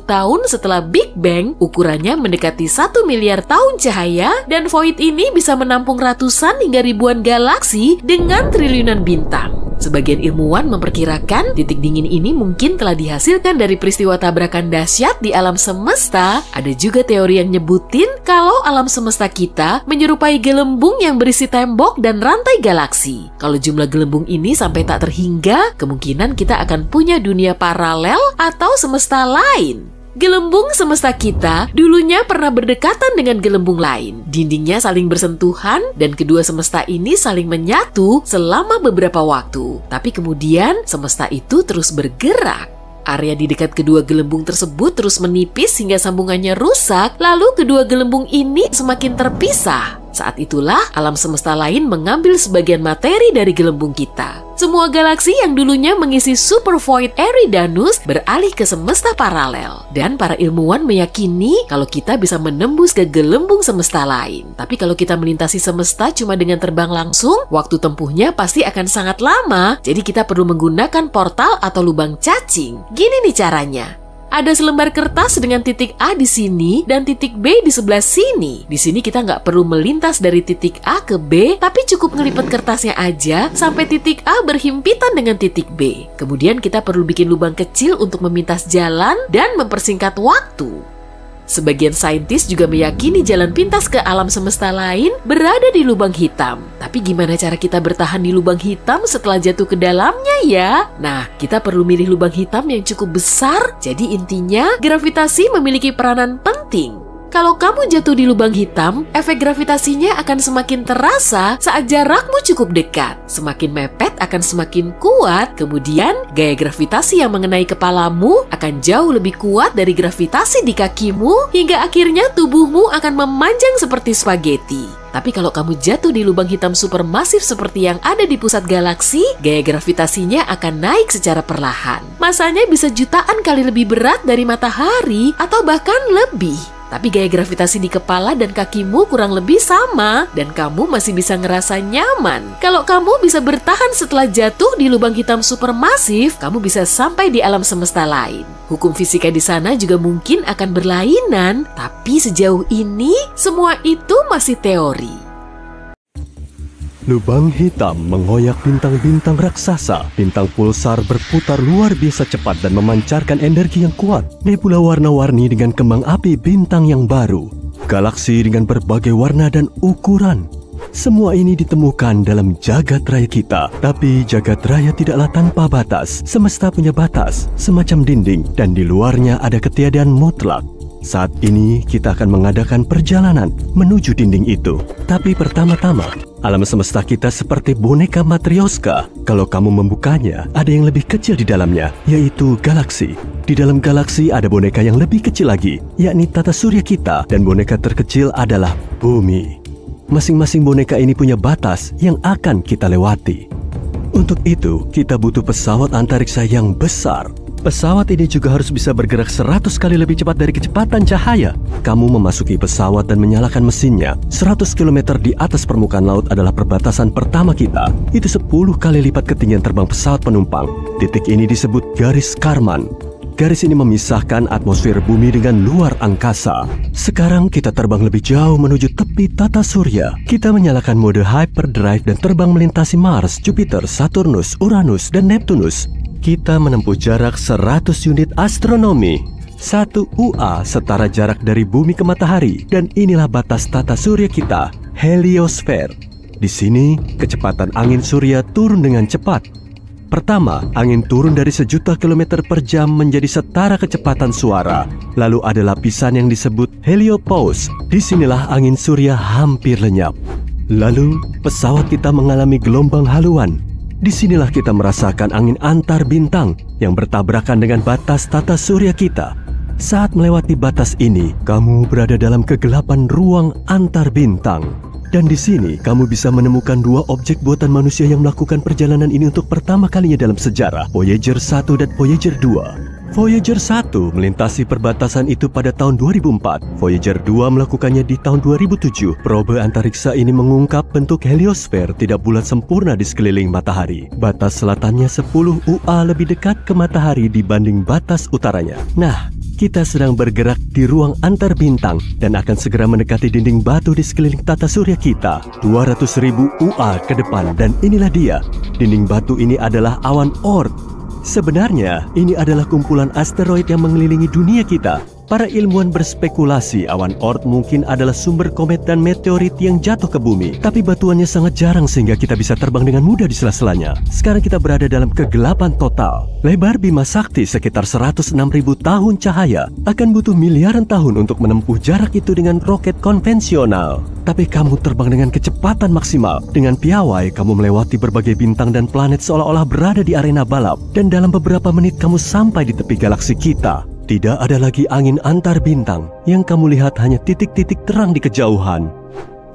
tahun setelah Big Bang, ukurannya mendekati 1 miliar tahun cahaya dan void ini bisa menampung ratusan hingga ribuan galaksi dengan triliunan bintang. Sebagian ilmuwan memperkirakan titik dingin ini mungkin telah dihasilkan dari peristiwa tabrakan dahsyat di alam semesta. Ada juga teori yang nyebutin kalau alam semesta kita menyerupai gelembung yang berisi tembok dan rantai galaksi. Kalau jumlah gelembung ini sampai tak terhingga, kemungkinan kita akan punya dunia paralel atau semesta lain. Gelembung semesta kita dulunya pernah berdekatan dengan gelembung lain. Dindingnya saling bersentuhan dan kedua semesta ini saling menyatu selama beberapa waktu. Tapi kemudian semesta itu terus bergerak. Area di dekat kedua gelembung tersebut terus menipis hingga sambungannya rusak, lalu kedua gelembung ini semakin terpisah. Saat itulah alam semesta lain mengambil sebagian materi dari gelembung kita. Semua galaksi yang dulunya mengisi super void Eridanus beralih ke semesta paralel. Dan para ilmuwan meyakini kalau kita bisa menembus ke gelembung semesta lain. Tapi kalau kita melintasi semesta cuma dengan terbang langsung, waktu tempuhnya pasti akan sangat lama. Jadi kita perlu menggunakan portal atau lubang cacing. Gini nih caranya. Ada selembar kertas dengan titik A di sini dan titik B di sebelah sini. Di sini kita nggak perlu melintas dari titik A ke B, tapi cukup ngelipet kertasnya aja sampai titik A berhimpitan dengan titik B. Kemudian kita perlu bikin lubang kecil untuk memintas jalan dan mempersingkat waktu. Sebagian saintis juga meyakini jalan pintas ke alam semesta lain berada di lubang hitam. Tapi gimana cara kita bertahan di lubang hitam setelah jatuh ke dalamnya ya? Nah, kita perlu milih lubang hitam yang cukup besar. Jadi intinya, gravitasi memiliki peranan penting. Kalau kamu jatuh di lubang hitam, efek gravitasinya akan semakin terasa saat jarakmu cukup dekat. Semakin mepet akan semakin kuat, kemudian gaya gravitasi yang mengenai kepalamu akan jauh lebih kuat dari gravitasi di kakimu, hingga akhirnya tubuhmu akan memanjang seperti spaghetti. Tapi kalau kamu jatuh di lubang hitam supermasif seperti yang ada di pusat galaksi, gaya gravitasinya akan naik secara perlahan. Masanya bisa jutaan kali lebih berat dari matahari atau bahkan lebih. Tapi gaya gravitasi di kepala dan kakimu kurang lebih sama dan kamu masih bisa ngerasa nyaman. Kalau kamu bisa bertahan setelah jatuh di lubang hitam supermasif, kamu bisa sampai di alam semesta lain. Hukum fisika di sana juga mungkin akan berlainan, tapi sejauh ini semua itu masih teori. Lubang hitam mengoyak bintang-bintang raksasa. Bintang pulsar berputar luar biasa cepat dan memancarkan energi yang kuat. Nebula warna-warni dengan kembang api bintang yang baru. Galaksi dengan berbagai warna dan ukuran. Semua ini ditemukan dalam jagat raya kita. Tapi jagat raya tidaklah tanpa batas. Semesta punya batas, semacam dinding, dan di luarnya ada ketiadaan mutlak. Saat ini kita akan mengadakan perjalanan menuju dinding itu. Tapi pertama-tama, alam semesta kita seperti boneka Matryoshka. Kalau kamu membukanya, ada yang lebih kecil di dalamnya, yaitu galaksi. Di dalam galaksi ada boneka yang lebih kecil lagi, yakni tata surya kita, dan boneka terkecil adalah bumi. Masing-masing boneka ini punya batas yang akan kita lewati. Untuk itu, kita butuh pesawat antariksa yang besar. Pesawat ini juga harus bisa bergerak 100 kali lebih cepat dari kecepatan cahaya. Kamu memasuki pesawat dan menyalakan mesinnya. 100 km di atas permukaan laut adalah perbatasan pertama kita. Itu 10 kali lipat ketinggian terbang pesawat penumpang. Titik ini disebut garis Kármán. Garis ini memisahkan atmosfer bumi dengan luar angkasa. Sekarang kita terbang lebih jauh menuju tepi tata surya. Kita menyalakan mode hyperdrive dan terbang melintasi Mars, Jupiter, Saturnus, Uranus, dan Neptunus. Kita menempuh jarak 100 unit astronomi. 1 UA setara jarak dari bumi ke matahari. Dan inilah batas tata surya kita, heliosfer. Di sini, kecepatan angin surya turun dengan cepat. Pertama, angin turun dari 1.000.000 kilometer per jam menjadi setara kecepatan suara. Lalu ada lapisan yang disebut heliopause. Disinilah angin surya hampir lenyap. Lalu, pesawat kita mengalami gelombang haluan. Disinilah kita merasakan angin antar bintang yang bertabrakan dengan batas tata surya kita. Saat melewati batas ini, kamu berada dalam kegelapan ruang antar bintang. Dan di sini, kamu bisa menemukan 2 objek buatan manusia yang melakukan perjalanan ini untuk pertama kalinya dalam sejarah, Voyager 1 dan Voyager 2. Voyager 1 melintasi perbatasan itu pada tahun 2004. Voyager 2 melakukannya di tahun 2007. Probe antariksa ini mengungkap bentuk heliosfer tidak bulat sempurna di sekeliling matahari. Batas selatannya 10 UA lebih dekat ke matahari dibanding batas utaranya. Nah, kita sedang bergerak di ruang antar bintang dan akan segera mendekati dinding batu di sekeliling tata surya kita. 200.000 UA ke depan, dan inilah dia. Dinding batu ini adalah awan Oort. Sebenarnya, ini adalah kumpulan asteroid yang mengelilingi dunia kita. Para ilmuwan berspekulasi awan Oort mungkin adalah sumber komet dan meteorit yang jatuh ke bumi. Tapi batuannya sangat jarang sehingga kita bisa terbang dengan mudah di sela-selanya. Sekarang kita berada dalam kegelapan total. Lebar Bima Sakti sekitar 106.000 tahun cahaya. Akan butuh miliaran tahun untuk menempuh jarak itu dengan roket konvensional. Tapi kamu terbang dengan kecepatan maksimal. Dengan piawai, kamu melewati berbagai bintang dan planet seolah-olah berada di arena balap. Dan dalam beberapa menit kamu sampai di tepi galaksi kita. Tidak ada lagi angin antar bintang. Yang kamu lihat hanya titik-titik terang di kejauhan.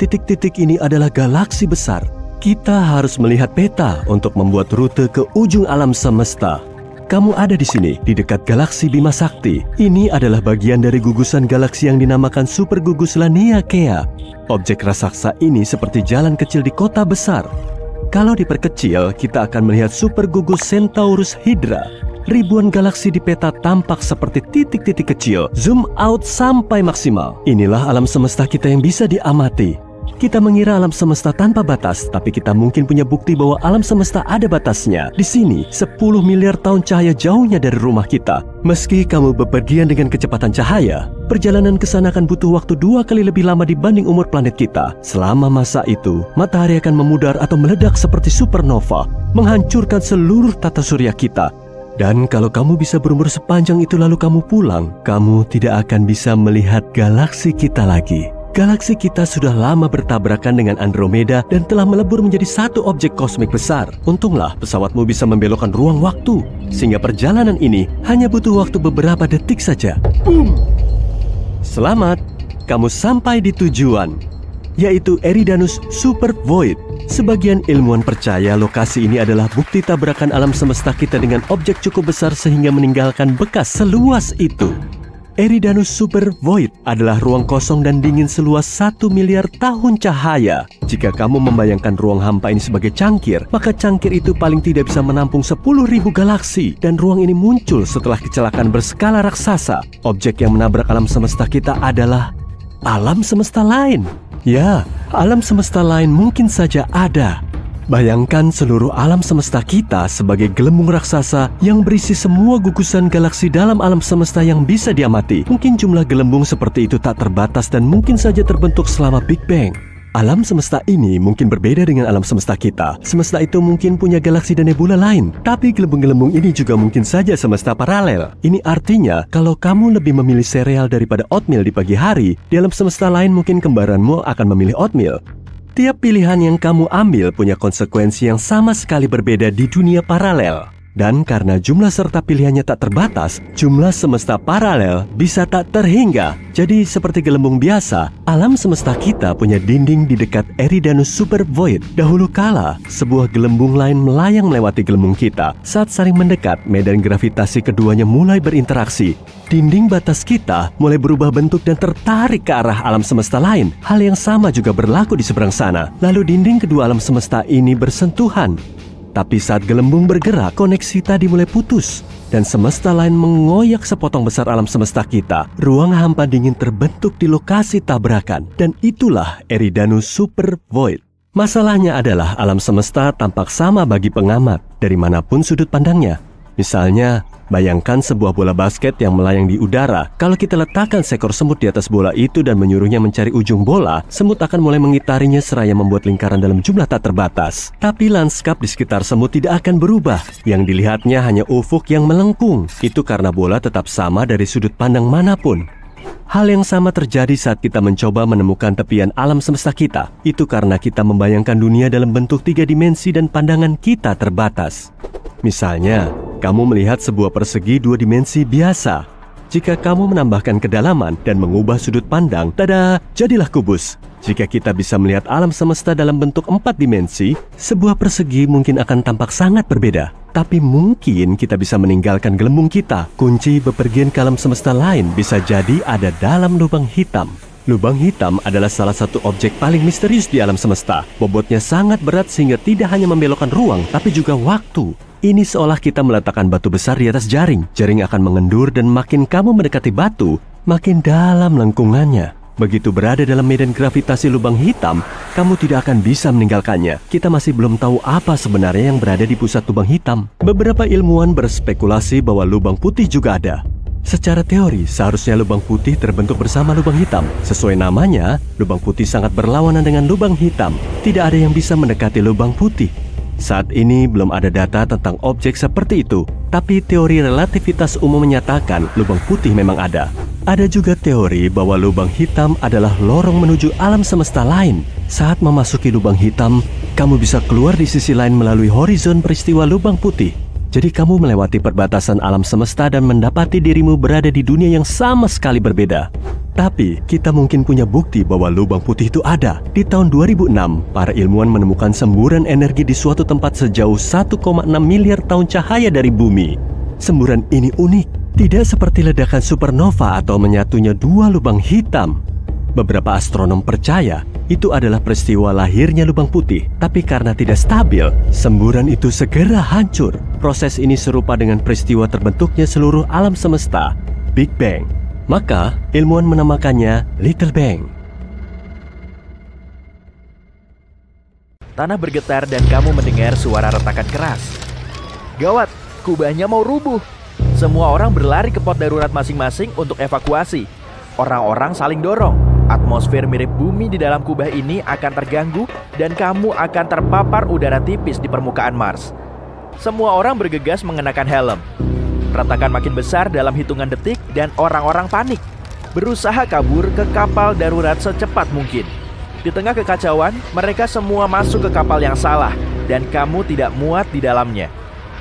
Titik-titik ini adalah galaksi besar. Kita harus melihat peta untuk membuat rute ke ujung alam semesta. Kamu ada di sini, di dekat galaksi Bima Sakti. Ini adalah bagian dari gugusan galaksi yang dinamakan Super Gugus Laniakea. Objek raksasa ini seperti jalan kecil di kota besar. Kalau diperkecil, kita akan melihat Super Gugus Centaurus Hydra. Ribuan galaksi di peta tampak seperti titik-titik kecil. Zoom out sampai maksimal. Inilah alam semesta kita yang bisa diamati. Kita mengira alam semesta tanpa batas, tapi kita mungkin punya bukti bahwa alam semesta ada batasnya. Di sini, 10 miliar tahun cahaya jauhnya dari rumah kita. Meski kamu bepergian dengan kecepatan cahaya, perjalanan ke sana akan butuh waktu 2 kali lebih lama dibanding umur planet kita. Selama masa itu, matahari akan memudar atau meledak seperti supernova, menghancurkan seluruh tata surya kita. Dan kalau kamu bisa berumur sepanjang itu lalu kamu pulang, kamu tidak akan bisa melihat galaksi kita lagi. Galaksi kita sudah lama bertabrakan dengan Andromeda dan telah melebur menjadi satu objek kosmik besar. Untunglah pesawatmu bisa membelokkan ruang waktu, sehingga perjalanan ini hanya butuh waktu beberapa detik saja. Boom! Selamat, kamu sampai di tujuan, yaitu Eridanus Super Void. Sebagian ilmuwan percaya lokasi ini adalah bukti tabrakan alam semesta kita dengan objek cukup besar sehingga meninggalkan bekas seluas itu. Eridanus Super Void adalah ruang kosong dan dingin seluas 1 miliar tahun cahaya. Jika kamu membayangkan ruang hampa ini sebagai cangkir, maka cangkir itu paling tidak bisa menampung 10.000 galaksi. Dan ruang ini muncul setelah kecelakaan berskala raksasa. Objek yang menabrak alam semesta kita adalah alam semesta lain. Ya, alam semesta lain mungkin saja ada. Bayangkan seluruh alam semesta kita sebagai gelembung raksasa yang berisi semua gugusan galaksi dalam alam semesta yang bisa diamati. Mungkin jumlah gelembung seperti itu tak terbatas dan mungkin saja terbentuk selama Big Bang. Alam semesta ini mungkin berbeda dengan alam semesta kita. Semesta itu mungkin punya galaksi dan nebula lain. Tapi gelembung-gelembung ini juga mungkin saja semesta paralel. Ini artinya, kalau kamu lebih memilih sereal daripada oatmeal di pagi hari, di alam semesta lain mungkin kembaranmu akan memilih oatmeal. Tiap pilihan yang kamu ambil punya konsekuensi yang sama sekali berbeda di dunia paralel. Dan karena jumlah serta pilihannya tak terbatas, jumlah semesta paralel bisa tak terhingga. Jadi seperti gelembung biasa, alam semesta kita punya dinding di dekat Eridanus Super Void. Dahulu kala, sebuah gelembung lain melayang melewati gelembung kita. Saat saling mendekat, medan gravitasi keduanya mulai berinteraksi. Dinding batas kita mulai berubah bentuk dan tertarik ke arah alam semesta lain. Hal yang sama juga berlaku di seberang sana. Lalu dinding kedua alam semesta ini bersentuhan. Tapi saat gelembung bergerak, koneksi tadi mulai putus. Dan semesta lain mengoyak sepotong besar alam semesta kita. Ruang hampa dingin terbentuk di lokasi tabrakan. Dan itulah Eridanus Super Void. Masalahnya adalah alam semesta tampak sama bagi pengamat, dari manapun sudut pandangnya. Misalnya, Bayangkan sebuah bola basket yang melayang di udara. Kalau kita letakkan seekor semut di atas bola itu dan menyuruhnya mencari ujung bola, semut akan mulai mengitarinya seraya membuat lingkaran dalam jumlah tak terbatas. Tapi lanskap di sekitar semut tidak akan berubah. Yang dilihatnya hanya ufuk yang melengkung. Itu karena bola tetap sama dari sudut pandang manapun. Hal yang sama terjadi saat kita mencoba menemukan tepian alam semesta kita. Itu karena kita membayangkan dunia dalam bentuk 3 dimensi dan pandangan kita terbatas. Misalnya, kamu melihat sebuah persegi 2 dimensi biasa. Jika kamu menambahkan kedalaman dan mengubah sudut pandang, tada, jadilah kubus. Jika kita bisa melihat alam semesta dalam bentuk 4 dimensi, sebuah persegi mungkin akan tampak sangat berbeda. Tapi mungkin kita bisa meninggalkan gelembung kita. Kunci bepergian ke alam semesta lain bisa jadi ada dalam lubang hitam. Lubang hitam adalah salah satu objek paling misterius di alam semesta. Bobotnya sangat berat sehingga tidak hanya membelokkan ruang, tapi juga waktu. Ini seolah kita meletakkan batu besar di atas jaring. Jaring akan mengendur dan makin kamu mendekati batu, makin dalam lengkungannya. Begitu berada dalam medan gravitasi lubang hitam, kamu tidak akan bisa meninggalkannya. Kita masih belum tahu apa sebenarnya yang berada di pusat lubang hitam. Beberapa ilmuwan berspekulasi bahwa lubang putih juga ada. Secara teori, seharusnya lubang putih terbentuk bersama lubang hitam. Sesuai namanya, lubang putih sangat berlawanan dengan lubang hitam. Tidak ada yang bisa mendekati lubang putih. Saat ini belum ada data tentang objek seperti itu, tapi teori relativitas umum menyatakan lubang putih memang ada. Ada juga teori bahwa lubang hitam adalah lorong menuju alam semesta lain. Saat memasuki lubang hitam, kamu bisa keluar di sisi lain melalui horizon peristiwa lubang putih. Jadi kamu melewati perbatasan alam semesta dan mendapati dirimu berada di dunia yang sama sekali berbeda. Tapi kita mungkin punya bukti bahwa lubang putih itu ada. Di tahun 2006, para ilmuwan menemukan semburan energi di suatu tempat sejauh 1,6 miliar tahun cahaya dari bumi. Semburan ini unik, tidak seperti ledakan supernova atau menyatunya 2 lubang hitam. Beberapa astronom percaya itu adalah peristiwa lahirnya lubang putih. Tapi karena tidak stabil, semburan itu segera hancur. Proses ini serupa dengan peristiwa terbentuknya seluruh alam semesta, Big Bang. Maka, ilmuwan menamakannya Little Bang. Tanah bergetar dan kamu mendengar suara retakan keras. Gawat, kubahnya mau rubuh. Semua orang berlari ke pos darurat masing-masing untuk evakuasi. Orang-orang saling dorong. Atmosfer mirip bumi di dalam kubah ini akan terganggu dan kamu akan terpapar udara tipis di permukaan Mars. Semua orang bergegas mengenakan helm. Retakan makin besar dalam hitungan detik dan orang-orang panik, berusaha kabur ke kapal darurat secepat mungkin. Di tengah kekacauan, mereka semua masuk ke kapal yang salah dan kamu tidak muat di dalamnya.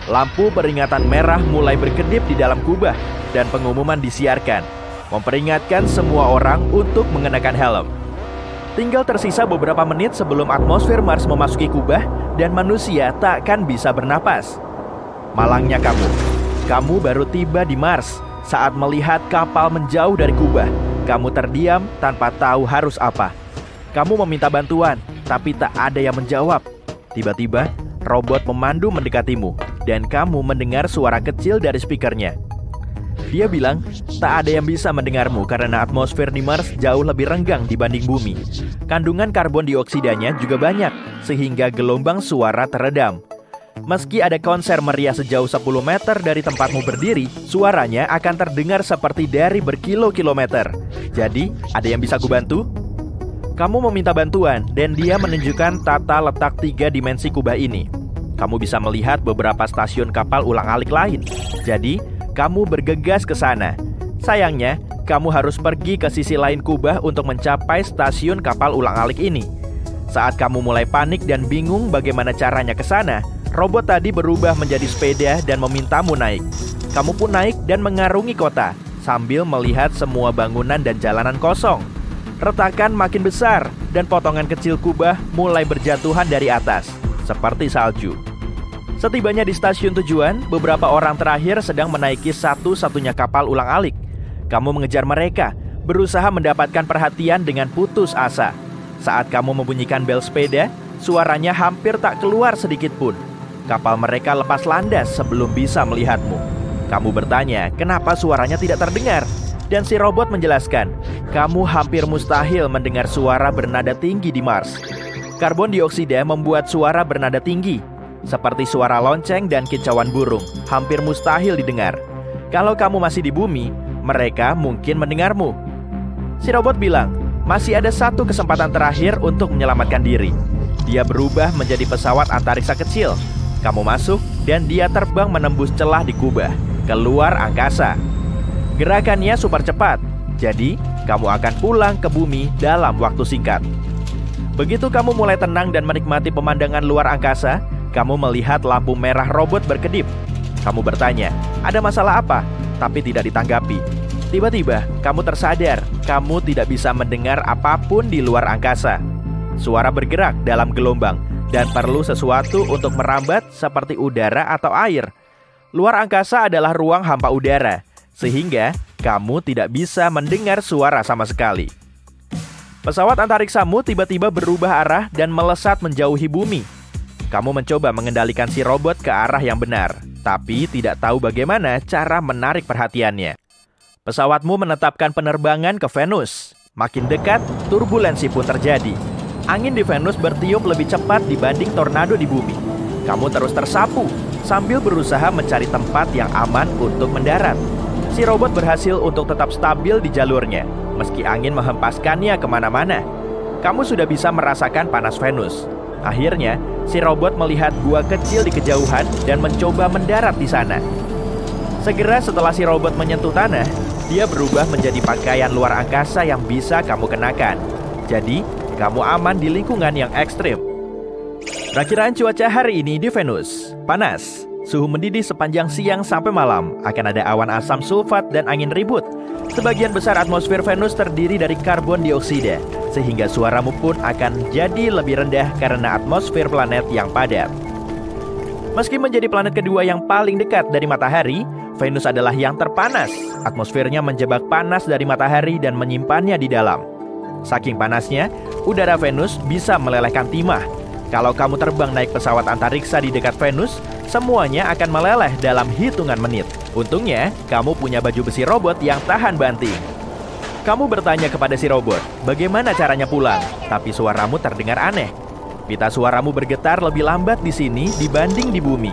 Lampu peringatan merah mulai berkedip di dalam kubah dan pengumuman disiarkan, memperingatkan semua orang untuk mengenakan helm. Tinggal tersisa beberapa menit sebelum atmosfer Mars memasuki kubah dan manusia takkan bisa bernapas. Malangnya kamu baru tiba di Mars saat melihat kapal menjauh dari kubah. Kamu terdiam tanpa tahu harus apa. Kamu meminta bantuan, tapi tak ada yang menjawab. Tiba-tiba, robot pemandu mendekatimu, dan kamu mendengar suara kecil dari speakernya. Dia bilang, tak ada yang bisa mendengarmu karena atmosfer di Mars jauh lebih renggang dibanding bumi. Kandungan karbon dioksidanya juga banyak, sehingga gelombang suara teredam. Meski ada konser meriah sejauh 10 meter dari tempatmu berdiri, suaranya akan terdengar seperti dari berkilo-kilometer. Jadi, ada yang bisa kubantu? Kamu meminta bantuan, dan dia menunjukkan tata letak 3 dimensi kubah ini. Kamu bisa melihat beberapa stasiun kapal ulang-alik lain. Jadi, kamu bergegas ke sana. Sayangnya, kamu harus pergi ke sisi lain kubah untuk mencapai stasiun kapal ulang-alik ini. Saat kamu mulai panik dan bingung bagaimana caranya ke sana, robot tadi berubah menjadi sepeda dan memintamu naik. Kamu pun naik dan mengarungi kota, sambil melihat semua bangunan dan jalanan kosong. Retakan makin besar, dan potongan kecil kubah mulai berjatuhan dari atas, seperti salju. Setibanya di stasiun tujuan, beberapa orang terakhir sedang menaiki satu-satunya kapal ulang-alik. Kamu mengejar mereka, berusaha mendapatkan perhatian dengan putus asa. Saat kamu membunyikan bel sepeda, suaranya hampir tak keluar sedikit pun. Kapal mereka lepas landas sebelum bisa melihatmu. Kamu bertanya, kenapa suaranya tidak terdengar? Dan si robot menjelaskan, kamu hampir mustahil mendengar suara bernada tinggi di Mars. Karbon dioksida membuat suara bernada tinggi, seperti suara lonceng dan kicauan burung, hampir mustahil didengar. Kalau kamu masih di bumi, mereka mungkin mendengarmu. Si robot bilang, masih ada satu kesempatan terakhir untuk menyelamatkan diri. Dia berubah menjadi pesawat antariksa kecil. Kamu masuk dan dia terbang menembus celah di kubah, keluar angkasa. Gerakannya super cepat, jadi kamu akan pulang ke bumi dalam waktu singkat. Begitu kamu mulai tenang dan menikmati pemandangan luar angkasa, kamu melihat lampu merah robot berkedip. Kamu bertanya, ada masalah apa? Tapi tidak ditanggapi. Tiba-tiba, kamu tersadar, kamu tidak bisa mendengar apapun di luar angkasa. Suara bergerak dalam gelombang, dan perlu sesuatu untuk merambat seperti udara atau air. Luar angkasa adalah ruang hampa udara, sehingga kamu tidak bisa mendengar suara sama sekali. Pesawat antariksamu tiba-tiba berubah arah dan melesat menjauhi bumi. Kamu mencoba mengendalikan si robot ke arah yang benar, tapi tidak tahu bagaimana cara menarik perhatiannya. Pesawatmu menetapkan penerbangan ke Venus. Makin dekat, turbulensi pun terjadi. Angin di Venus bertiup lebih cepat dibanding tornado di bumi. Kamu terus tersapu sambil berusaha mencari tempat yang aman untuk mendarat. Si robot berhasil untuk tetap stabil di jalurnya, meski angin menghempaskannya kemana-mana. Kamu sudah bisa merasakan panas Venus. Akhirnya, si robot melihat gua kecil di kejauhan dan mencoba mendarat di sana. Segera setelah si robot menyentuh tanah, dia berubah menjadi pakaian luar angkasa yang bisa kamu kenakan. Jadi, kamu aman di lingkungan yang ekstrim. Perakiraan cuaca hari ini di Venus. Panas, suhu mendidih sepanjang siang sampai malam. Akan ada awan asam sulfat dan angin ribut. Sebagian besar atmosfer Venus terdiri dari karbon dioksida, sehingga suaramu pun akan jadi lebih rendah karena atmosfer planet yang padat. Meski menjadi planet kedua yang paling dekat dari matahari, Venus adalah yang terpanas. Atmosfernya menjebak panas dari matahari dan menyimpannya di dalam. Saking panasnya, udara Venus bisa melelehkan timah. Kalau kamu terbang naik pesawat antariksa di dekat Venus, semuanya akan meleleh dalam hitungan menit. Untungnya, kamu punya baju besi robot yang tahan banting. Kamu bertanya kepada si robot, bagaimana caranya pulang? Tapi suaramu terdengar aneh. Pita suaramu bergetar lebih lambat di sini dibanding di bumi,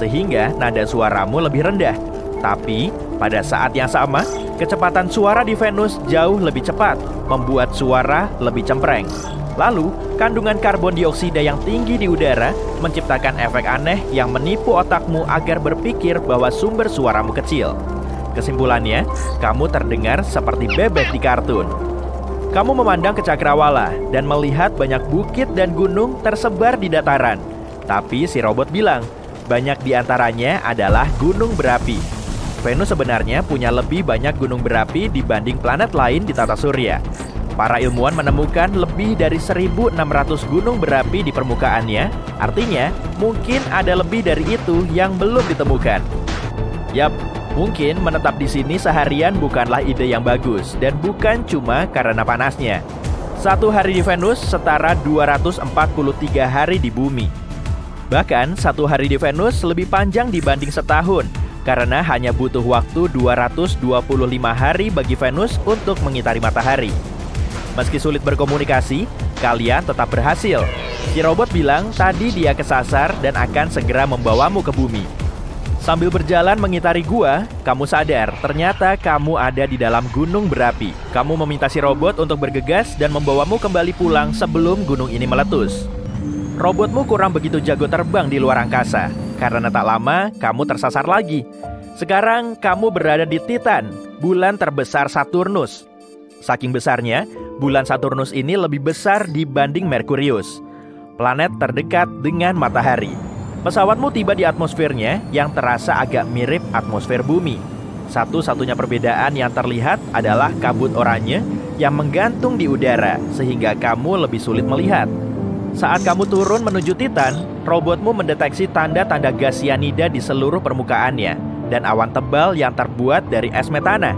sehingga nada suaramu lebih rendah. Tapi, pada saat yang sama, kecepatan suara di Venus jauh lebih cepat, membuat suara lebih cempreng. Lalu, kandungan karbon dioksida yang tinggi di udara menciptakan efek aneh yang menipu otakmu agar berpikir bahwa sumber suaramu kecil. Kesimpulannya, kamu terdengar seperti bebek di kartun. Kamu memandang ke cakrawala dan melihat banyak bukit dan gunung tersebar di dataran. Tapi si robot bilang, banyak di antaranya adalah gunung berapi. Venus sebenarnya punya lebih banyak gunung berapi dibanding planet lain di tata surya. Para ilmuwan menemukan lebih dari 1.600 gunung berapi di permukaannya. Artinya, mungkin ada lebih dari itu yang belum ditemukan. Yap, mungkin menetap di sini seharian bukanlah ide yang bagus, dan bukan cuma karena panasnya. Satu hari di Venus setara 243 hari di bumi. Bahkan, satu hari di Venus lebih panjang dibanding setahun, karena hanya butuh waktu 225 hari bagi Venus untuk mengitari matahari. Meski sulit berkomunikasi, kalian tetap berhasil. Si robot bilang tadi dia kesasar dan akan segera membawamu ke bumi. Sambil berjalan mengitari gua, kamu sadar ternyata kamu ada di dalam gunung berapi. Kamu meminta si robot untuk bergegas dan membawamu kembali pulang sebelum gunung ini meletus. Robotmu kurang begitu jago terbang di luar angkasa. Karena tak lama, kamu tersasar lagi. Sekarang, kamu berada di Titan, bulan terbesar Saturnus. Saking besarnya, bulan Saturnus ini lebih besar dibanding Merkurius, planet terdekat dengan matahari. Pesawatmu tiba di atmosfernya yang terasa agak mirip atmosfer bumi. Satu-satunya perbedaan yang terlihat adalah kabut oranye yang menggantung di udara, sehingga kamu lebih sulit melihat. Saat kamu turun menuju Titan, robotmu mendeteksi tanda-tanda gas sianida di seluruh permukaannya dan awan tebal yang terbuat dari es metana.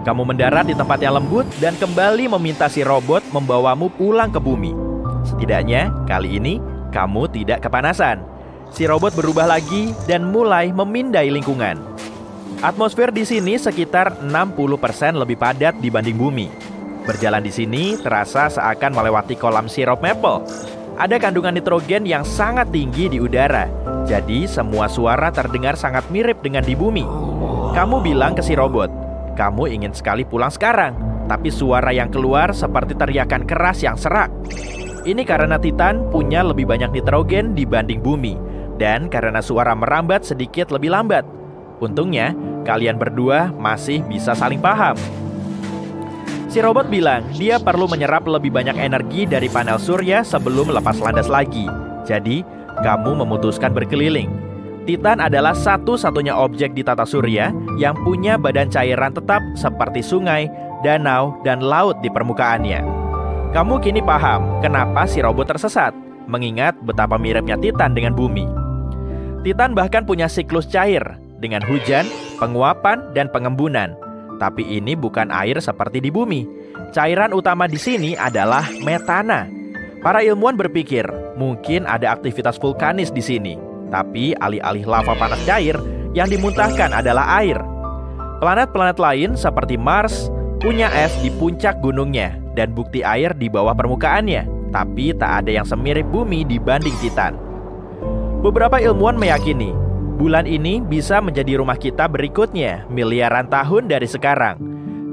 Kamu mendarat di tempat yang lembut dan kembali meminta si robot membawamu pulang ke bumi. Setidaknya, kali ini kamu tidak kepanasan. Si robot berubah lagi dan mulai memindai lingkungan. Atmosfer di sini sekitar 60% lebih padat dibanding bumi. Berjalan di sini terasa seakan melewati kolam sirup maple. Ada kandungan nitrogen yang sangat tinggi di udara, jadi semua suara terdengar sangat mirip dengan di bumi. Kamu bilang ke si robot, kamu ingin sekali pulang sekarang, tapi suara yang keluar seperti teriakan keras yang serak. Ini karena Titan punya lebih banyak nitrogen dibanding bumi, dan karena suara merambat sedikit lebih lambat. Untungnya, kalian berdua masih bisa saling paham. Si robot bilang dia perlu menyerap lebih banyak energi dari panel surya sebelum lepas landas lagi. Jadi, kamu memutuskan berkeliling. Titan adalah satu-satunya objek di tata surya yang punya badan cairan tetap seperti sungai, danau, dan laut di permukaannya. Kamu kini paham kenapa si robot tersesat, mengingat betapa miripnya Titan dengan bumi. Titan bahkan punya siklus cair dengan hujan, penguapan, dan pengembunan. Tapi ini bukan air seperti di bumi. Cairan utama di sini adalah metana. Para ilmuwan berpikir mungkin ada aktivitas vulkanis di sini. Tapi alih-alih lava panas cair, yang dimuntahkan adalah air. Planet-planet lain seperti Mars punya es di puncak gunungnya dan bukti air di bawah permukaannya. Tapi tak ada yang semirip bumi dibanding Titan. Beberapa ilmuwan meyakini bulan ini bisa menjadi rumah kita berikutnya miliaran tahun dari sekarang.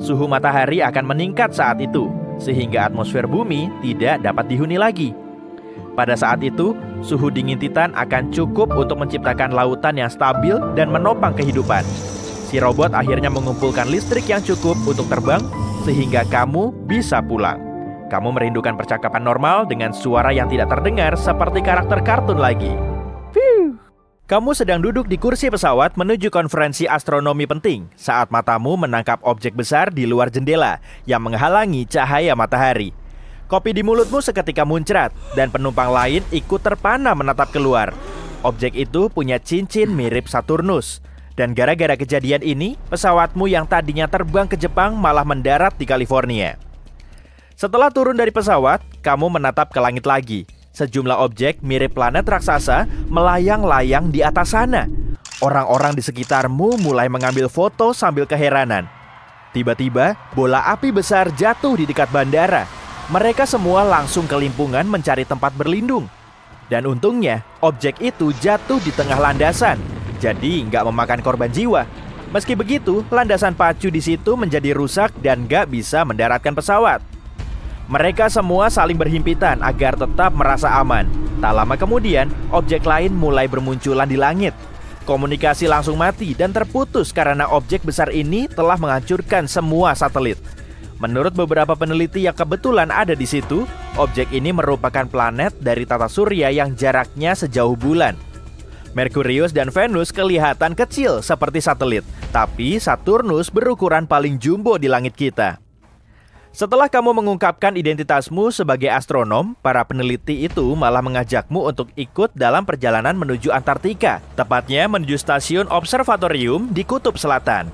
Suhu matahari akan meningkat saat itu, sehingga atmosfer bumi tidak dapat dihuni lagi. Pada saat itu, suhu dingin Titan akan cukup untuk menciptakan lautan yang stabil dan menopang kehidupan. Si robot akhirnya mengumpulkan listrik yang cukup untuk terbang, sehingga kamu bisa pulang. Kamu merindukan percakapan normal dengan suara yang tidak terdengar seperti karakter kartun lagi. Kamu sedang duduk di kursi pesawat menuju konferensi astronomi penting saat matamu menangkap objek besar di luar jendela yang menghalangi cahaya matahari. Kopi di mulutmu seketika muncrat dan penumpang lain ikut terpana menatap keluar. Objek itu punya cincin mirip Saturnus. Dan gara-gara kejadian ini, pesawatmu yang tadinya terbang ke Jepang malah mendarat di California. Setelah turun dari pesawat, kamu menatap ke langit lagi. Sejumlah objek mirip planet raksasa melayang-layang di atas sana. Orang-orang di sekitarmu mulai mengambil foto sambil keheranan. Tiba-tiba, bola api besar jatuh di dekat bandara. Mereka semua langsung kelimpungan mencari tempat berlindung. Dan untungnya, objek itu jatuh di tengah landasan, jadi nggak memakan korban jiwa. Meski begitu, landasan pacu di situ menjadi rusak dan nggak bisa mendaratkan pesawat. Mereka semua saling berhimpitan agar tetap merasa aman. Tak lama kemudian, objek lain mulai bermunculan di langit. Komunikasi langsung mati dan terputus karena objek besar ini telah menghancurkan semua satelit. Menurut beberapa peneliti yang kebetulan ada di situ, objek ini merupakan planet dari tata surya yang jaraknya sejauh bulan. Merkurius dan Venus kelihatan kecil seperti satelit, tapi Saturnus berukuran paling jumbo di langit kita. Setelah kamu mengungkapkan identitasmu sebagai astronom, para peneliti itu malah mengajakmu untuk ikut dalam perjalanan menuju Antartika, tepatnya menuju stasiun observatorium di Kutub Selatan.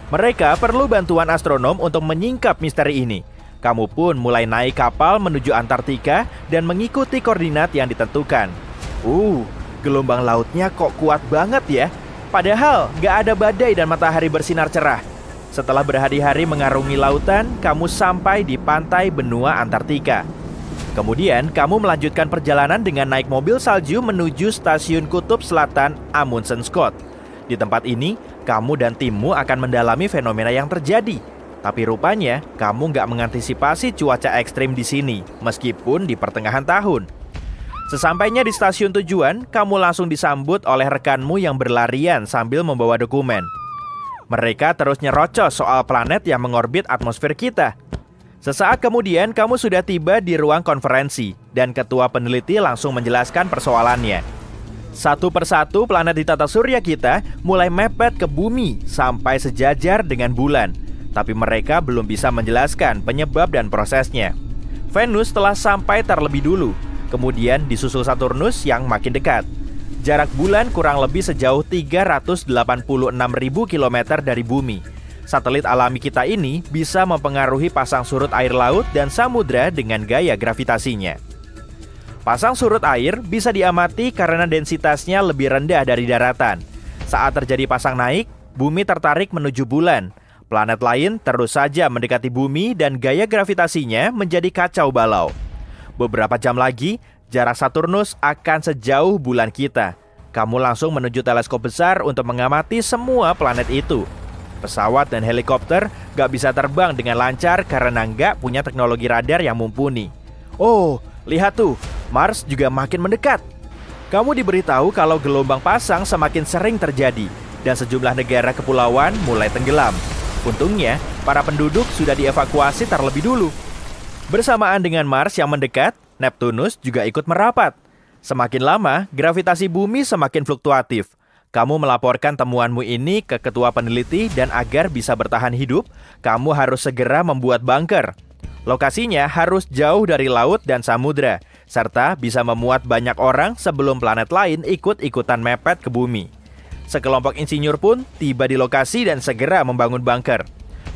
Mereka perlu bantuan astronom untuk menyingkap misteri ini. Kamu pun mulai naik kapal menuju Antartika dan mengikuti koordinat yang ditentukan. Gelombang lautnya kok kuat banget ya? Padahal gak ada badai dan matahari bersinar cerah. Setelah berhari-hari mengarungi lautan, kamu sampai di pantai benua Antartika. Kemudian, kamu melanjutkan perjalanan dengan naik mobil salju menuju stasiun Kutub Selatan Amundsen Scott. Di tempat ini, kamu dan timmu akan mendalami fenomena yang terjadi. Tapi rupanya, kamu nggak mengantisipasi cuaca ekstrim di sini, meskipun di pertengahan tahun. Sesampainya di stasiun tujuan, kamu langsung disambut oleh rekanmu yang berlarian sambil membawa dokumen. Mereka terus nyerocos soal planet yang mengorbit atmosfer kita. Sesaat kemudian kamu sudah tiba di ruang konferensi dan ketua peneliti langsung menjelaskan persoalannya. Satu persatu planet di tata surya kita mulai mepet ke bumi sampai sejajar dengan bulan. Tapi mereka belum bisa menjelaskan penyebab dan prosesnya. Venus telah sampai terlebih dulu, kemudian disusul Saturnus yang makin dekat. Jarak bulan kurang lebih sejauh 386.000 km dari bumi. Satelit alami kita ini bisa mempengaruhi pasang surut air laut dan samudra dengan gaya gravitasinya. Pasang surut air bisa diamati karena densitasnya lebih rendah dari daratan. Saat terjadi pasang naik, bumi tertarik menuju bulan. Planet lain terus saja mendekati bumi dan gaya gravitasinya menjadi kacau balau. Beberapa jam lagi, jarak Saturnus akan sejauh bulan kita. Kamu langsung menuju teleskop besar untuk mengamati semua planet itu. Pesawat dan helikopter nggak bisa terbang dengan lancar karena nggak punya teknologi radar yang mumpuni. Oh, lihat tuh, Mars juga makin mendekat. Kamu diberitahu kalau gelombang pasang semakin sering terjadi dan sejumlah negara kepulauan mulai tenggelam. Untungnya, para penduduk sudah dievakuasi terlebih dulu. Bersamaan dengan Mars yang mendekat, Neptunus juga ikut merapat. Semakin lama, gravitasi bumi semakin fluktuatif. Kamu melaporkan temuanmu ini ke ketua peneliti dan agar bisa bertahan hidup, kamu harus segera membuat bunker. Lokasinya harus jauh dari laut dan samudra, serta bisa memuat banyak orang sebelum planet lain ikut-ikutan mepet ke bumi. Sekelompok insinyur pun tiba di lokasi dan segera membangun bunker.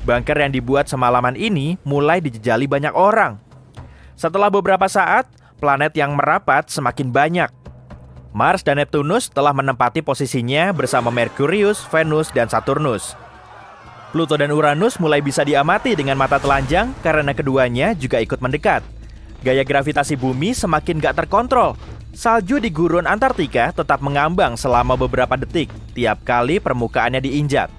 Bunker yang dibuat semalaman ini mulai dijejali banyak orang. Setelah beberapa saat, planet yang merapat semakin banyak. Mars dan Neptunus telah menempati posisinya bersama Merkurius, Venus, dan Saturnus. Pluto dan Uranus mulai bisa diamati dengan mata telanjang karena keduanya juga ikut mendekat. Gaya gravitasi bumi semakin gak terkontrol. Salju di gurun Antartika tetap mengambang selama beberapa detik tiap kali permukaannya diinjak.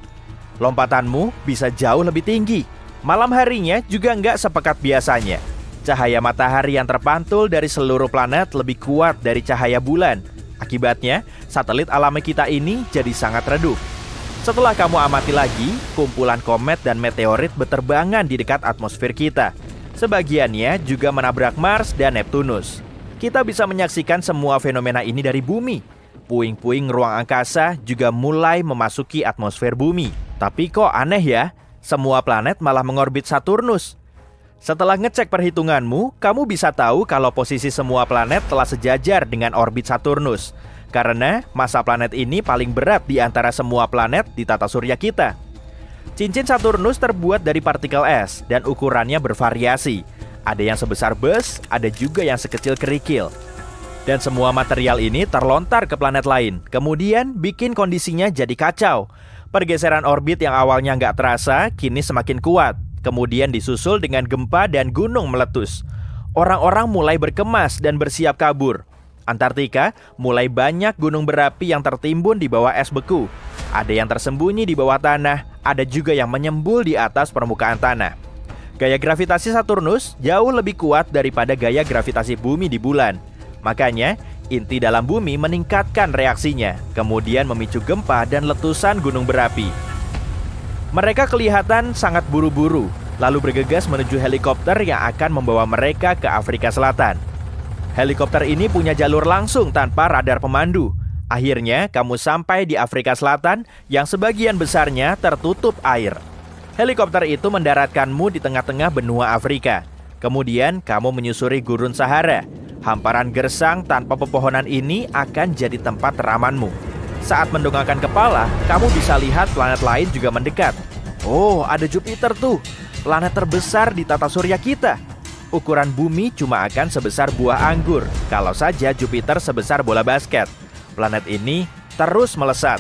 Lompatanmu bisa jauh lebih tinggi. Malam harinya juga nggak sepekat biasanya. Cahaya matahari yang terpantul dari seluruh planet lebih kuat dari cahaya bulan. Akibatnya, satelit alami kita ini jadi sangat redup. Setelah kamu amati lagi, kumpulan komet dan meteorit berterbangan di dekat atmosfer kita. Sebagiannya juga menabrak Mars dan Neptunus. Kita bisa menyaksikan semua fenomena ini dari bumi. Puing-puing ruang angkasa juga mulai memasuki atmosfer bumi. Tapi kok aneh ya, semua planet malah mengorbit Saturnus. Setelah ngecek perhitunganmu, kamu bisa tahu kalau posisi semua planet telah sejajar dengan orbit Saturnus. Karena massa planet ini paling berat di antara semua planet di tata surya kita. Cincin Saturnus terbuat dari partikel es dan ukurannya bervariasi. Ada yang sebesar bus, ada juga yang sekecil kerikil. Dan semua material ini terlontar ke planet lain, kemudian bikin kondisinya jadi kacau. Pergeseran orbit yang awalnya nggak terasa, kini semakin kuat. Kemudian disusul dengan gempa dan gunung meletus. Orang-orang mulai berkemas dan bersiap kabur. Antartika mulai banyak gunung berapi yang tertimbun di bawah es beku. Ada yang tersembunyi di bawah tanah, ada juga yang menyembul di atas permukaan tanah. Gaya gravitasi Saturnus jauh lebih kuat daripada gaya gravitasi bumi di bulan. Makanya, inti dalam bumi meningkatkan reaksinya, kemudian memicu gempa dan letusan gunung berapi. Mereka kelihatan sangat buru-buru, lalu bergegas menuju helikopter yang akan membawa mereka ke Afrika Selatan. Helikopter ini punya jalur langsung tanpa radar pemandu. Akhirnya, kamu sampai di Afrika Selatan yang sebagian besarnya tertutup air. Helikopter itu mendaratkanmu di tengah-tengah benua Afrika. Kemudian, kamu menyusuri gurun Sahara. Hamparan gersang tanpa pepohonan ini akan jadi tempat teramanmu. Saat mendongakkan kepala, kamu bisa lihat planet lain juga mendekat. Oh, ada Jupiter tuh, planet terbesar di tata surya kita. Ukuran bumi cuma akan sebesar buah anggur, kalau saja Jupiter sebesar bola basket. Planet ini terus melesat.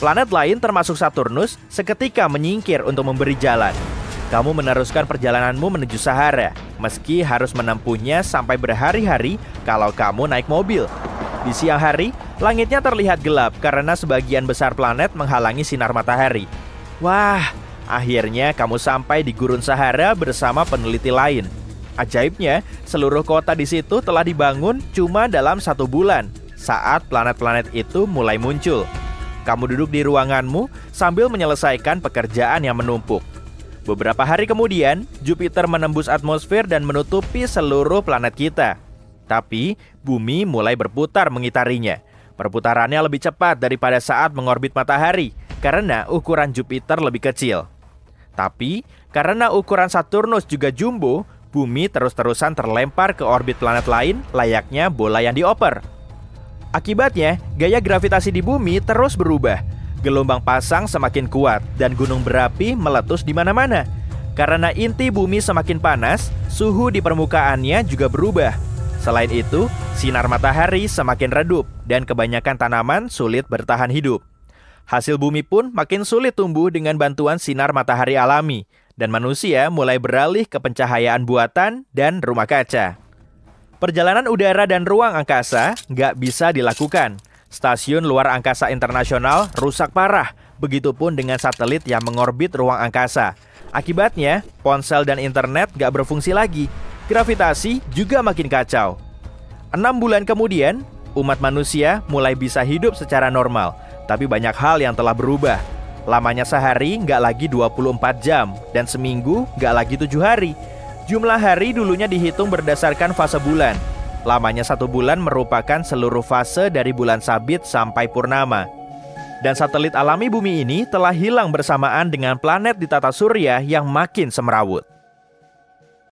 Planet lain termasuk Saturnus seketika menyingkir untuk memberi jalan. Kamu meneruskan perjalananmu menuju Sahara, meski harus menempuhnya sampai berhari-hari kalau kamu naik mobil. Di siang hari, langitnya terlihat gelap karena sebagian besar planet menghalangi sinar matahari. Wah, akhirnya kamu sampai di gurun Sahara bersama peneliti lain. Ajaibnya, seluruh kota di situ telah dibangun cuma dalam 1 bulan saat planet-planet itu mulai muncul. Kamu duduk di ruanganmu sambil menyelesaikan pekerjaan yang menumpuk. Beberapa hari kemudian, Jupiter menembus atmosfer dan menutupi seluruh planet kita. Tapi, bumi mulai berputar mengitarinya. Perputarannya lebih cepat daripada saat mengorbit matahari, karena ukuran Jupiter lebih kecil. Tapi, karena ukuran Saturnus juga jumbo, bumi terus-terusan terlempar ke orbit planet lain layaknya bola yang dioper. Akibatnya, gaya gravitasi di bumi terus berubah. Gelombang pasang semakin kuat dan gunung berapi meletus di mana-mana. Karena inti bumi semakin panas, suhu di permukaannya juga berubah. Selain itu, sinar matahari semakin redup dan kebanyakan tanaman sulit bertahan hidup. Hasil bumi pun makin sulit tumbuh dengan bantuan sinar matahari alami, dan manusia mulai beralih ke pencahayaan buatan dan rumah kaca. Perjalanan udara dan ruang angkasa nggak bisa dilakukan. Stasiun luar angkasa internasional rusak parah, Begitupun dengan satelit yang mengorbit ruang angkasa. Akibatnya, ponsel dan internet nggak berfungsi lagi. Gravitasi juga makin kacau. 6 bulan kemudian, umat manusia mulai bisa hidup secara normal. Tapi banyak hal yang telah berubah. Lamanya sehari nggak lagi 24 jam, dan seminggu nggak lagi 7 hari. Jumlah hari dulunya dihitung berdasarkan fase bulan. Lamanya 1 bulan merupakan seluruh fase dari bulan sabit sampai purnama. Dan satelit alami bumi ini telah hilang bersamaan dengan planet di tata surya yang makin semrawut.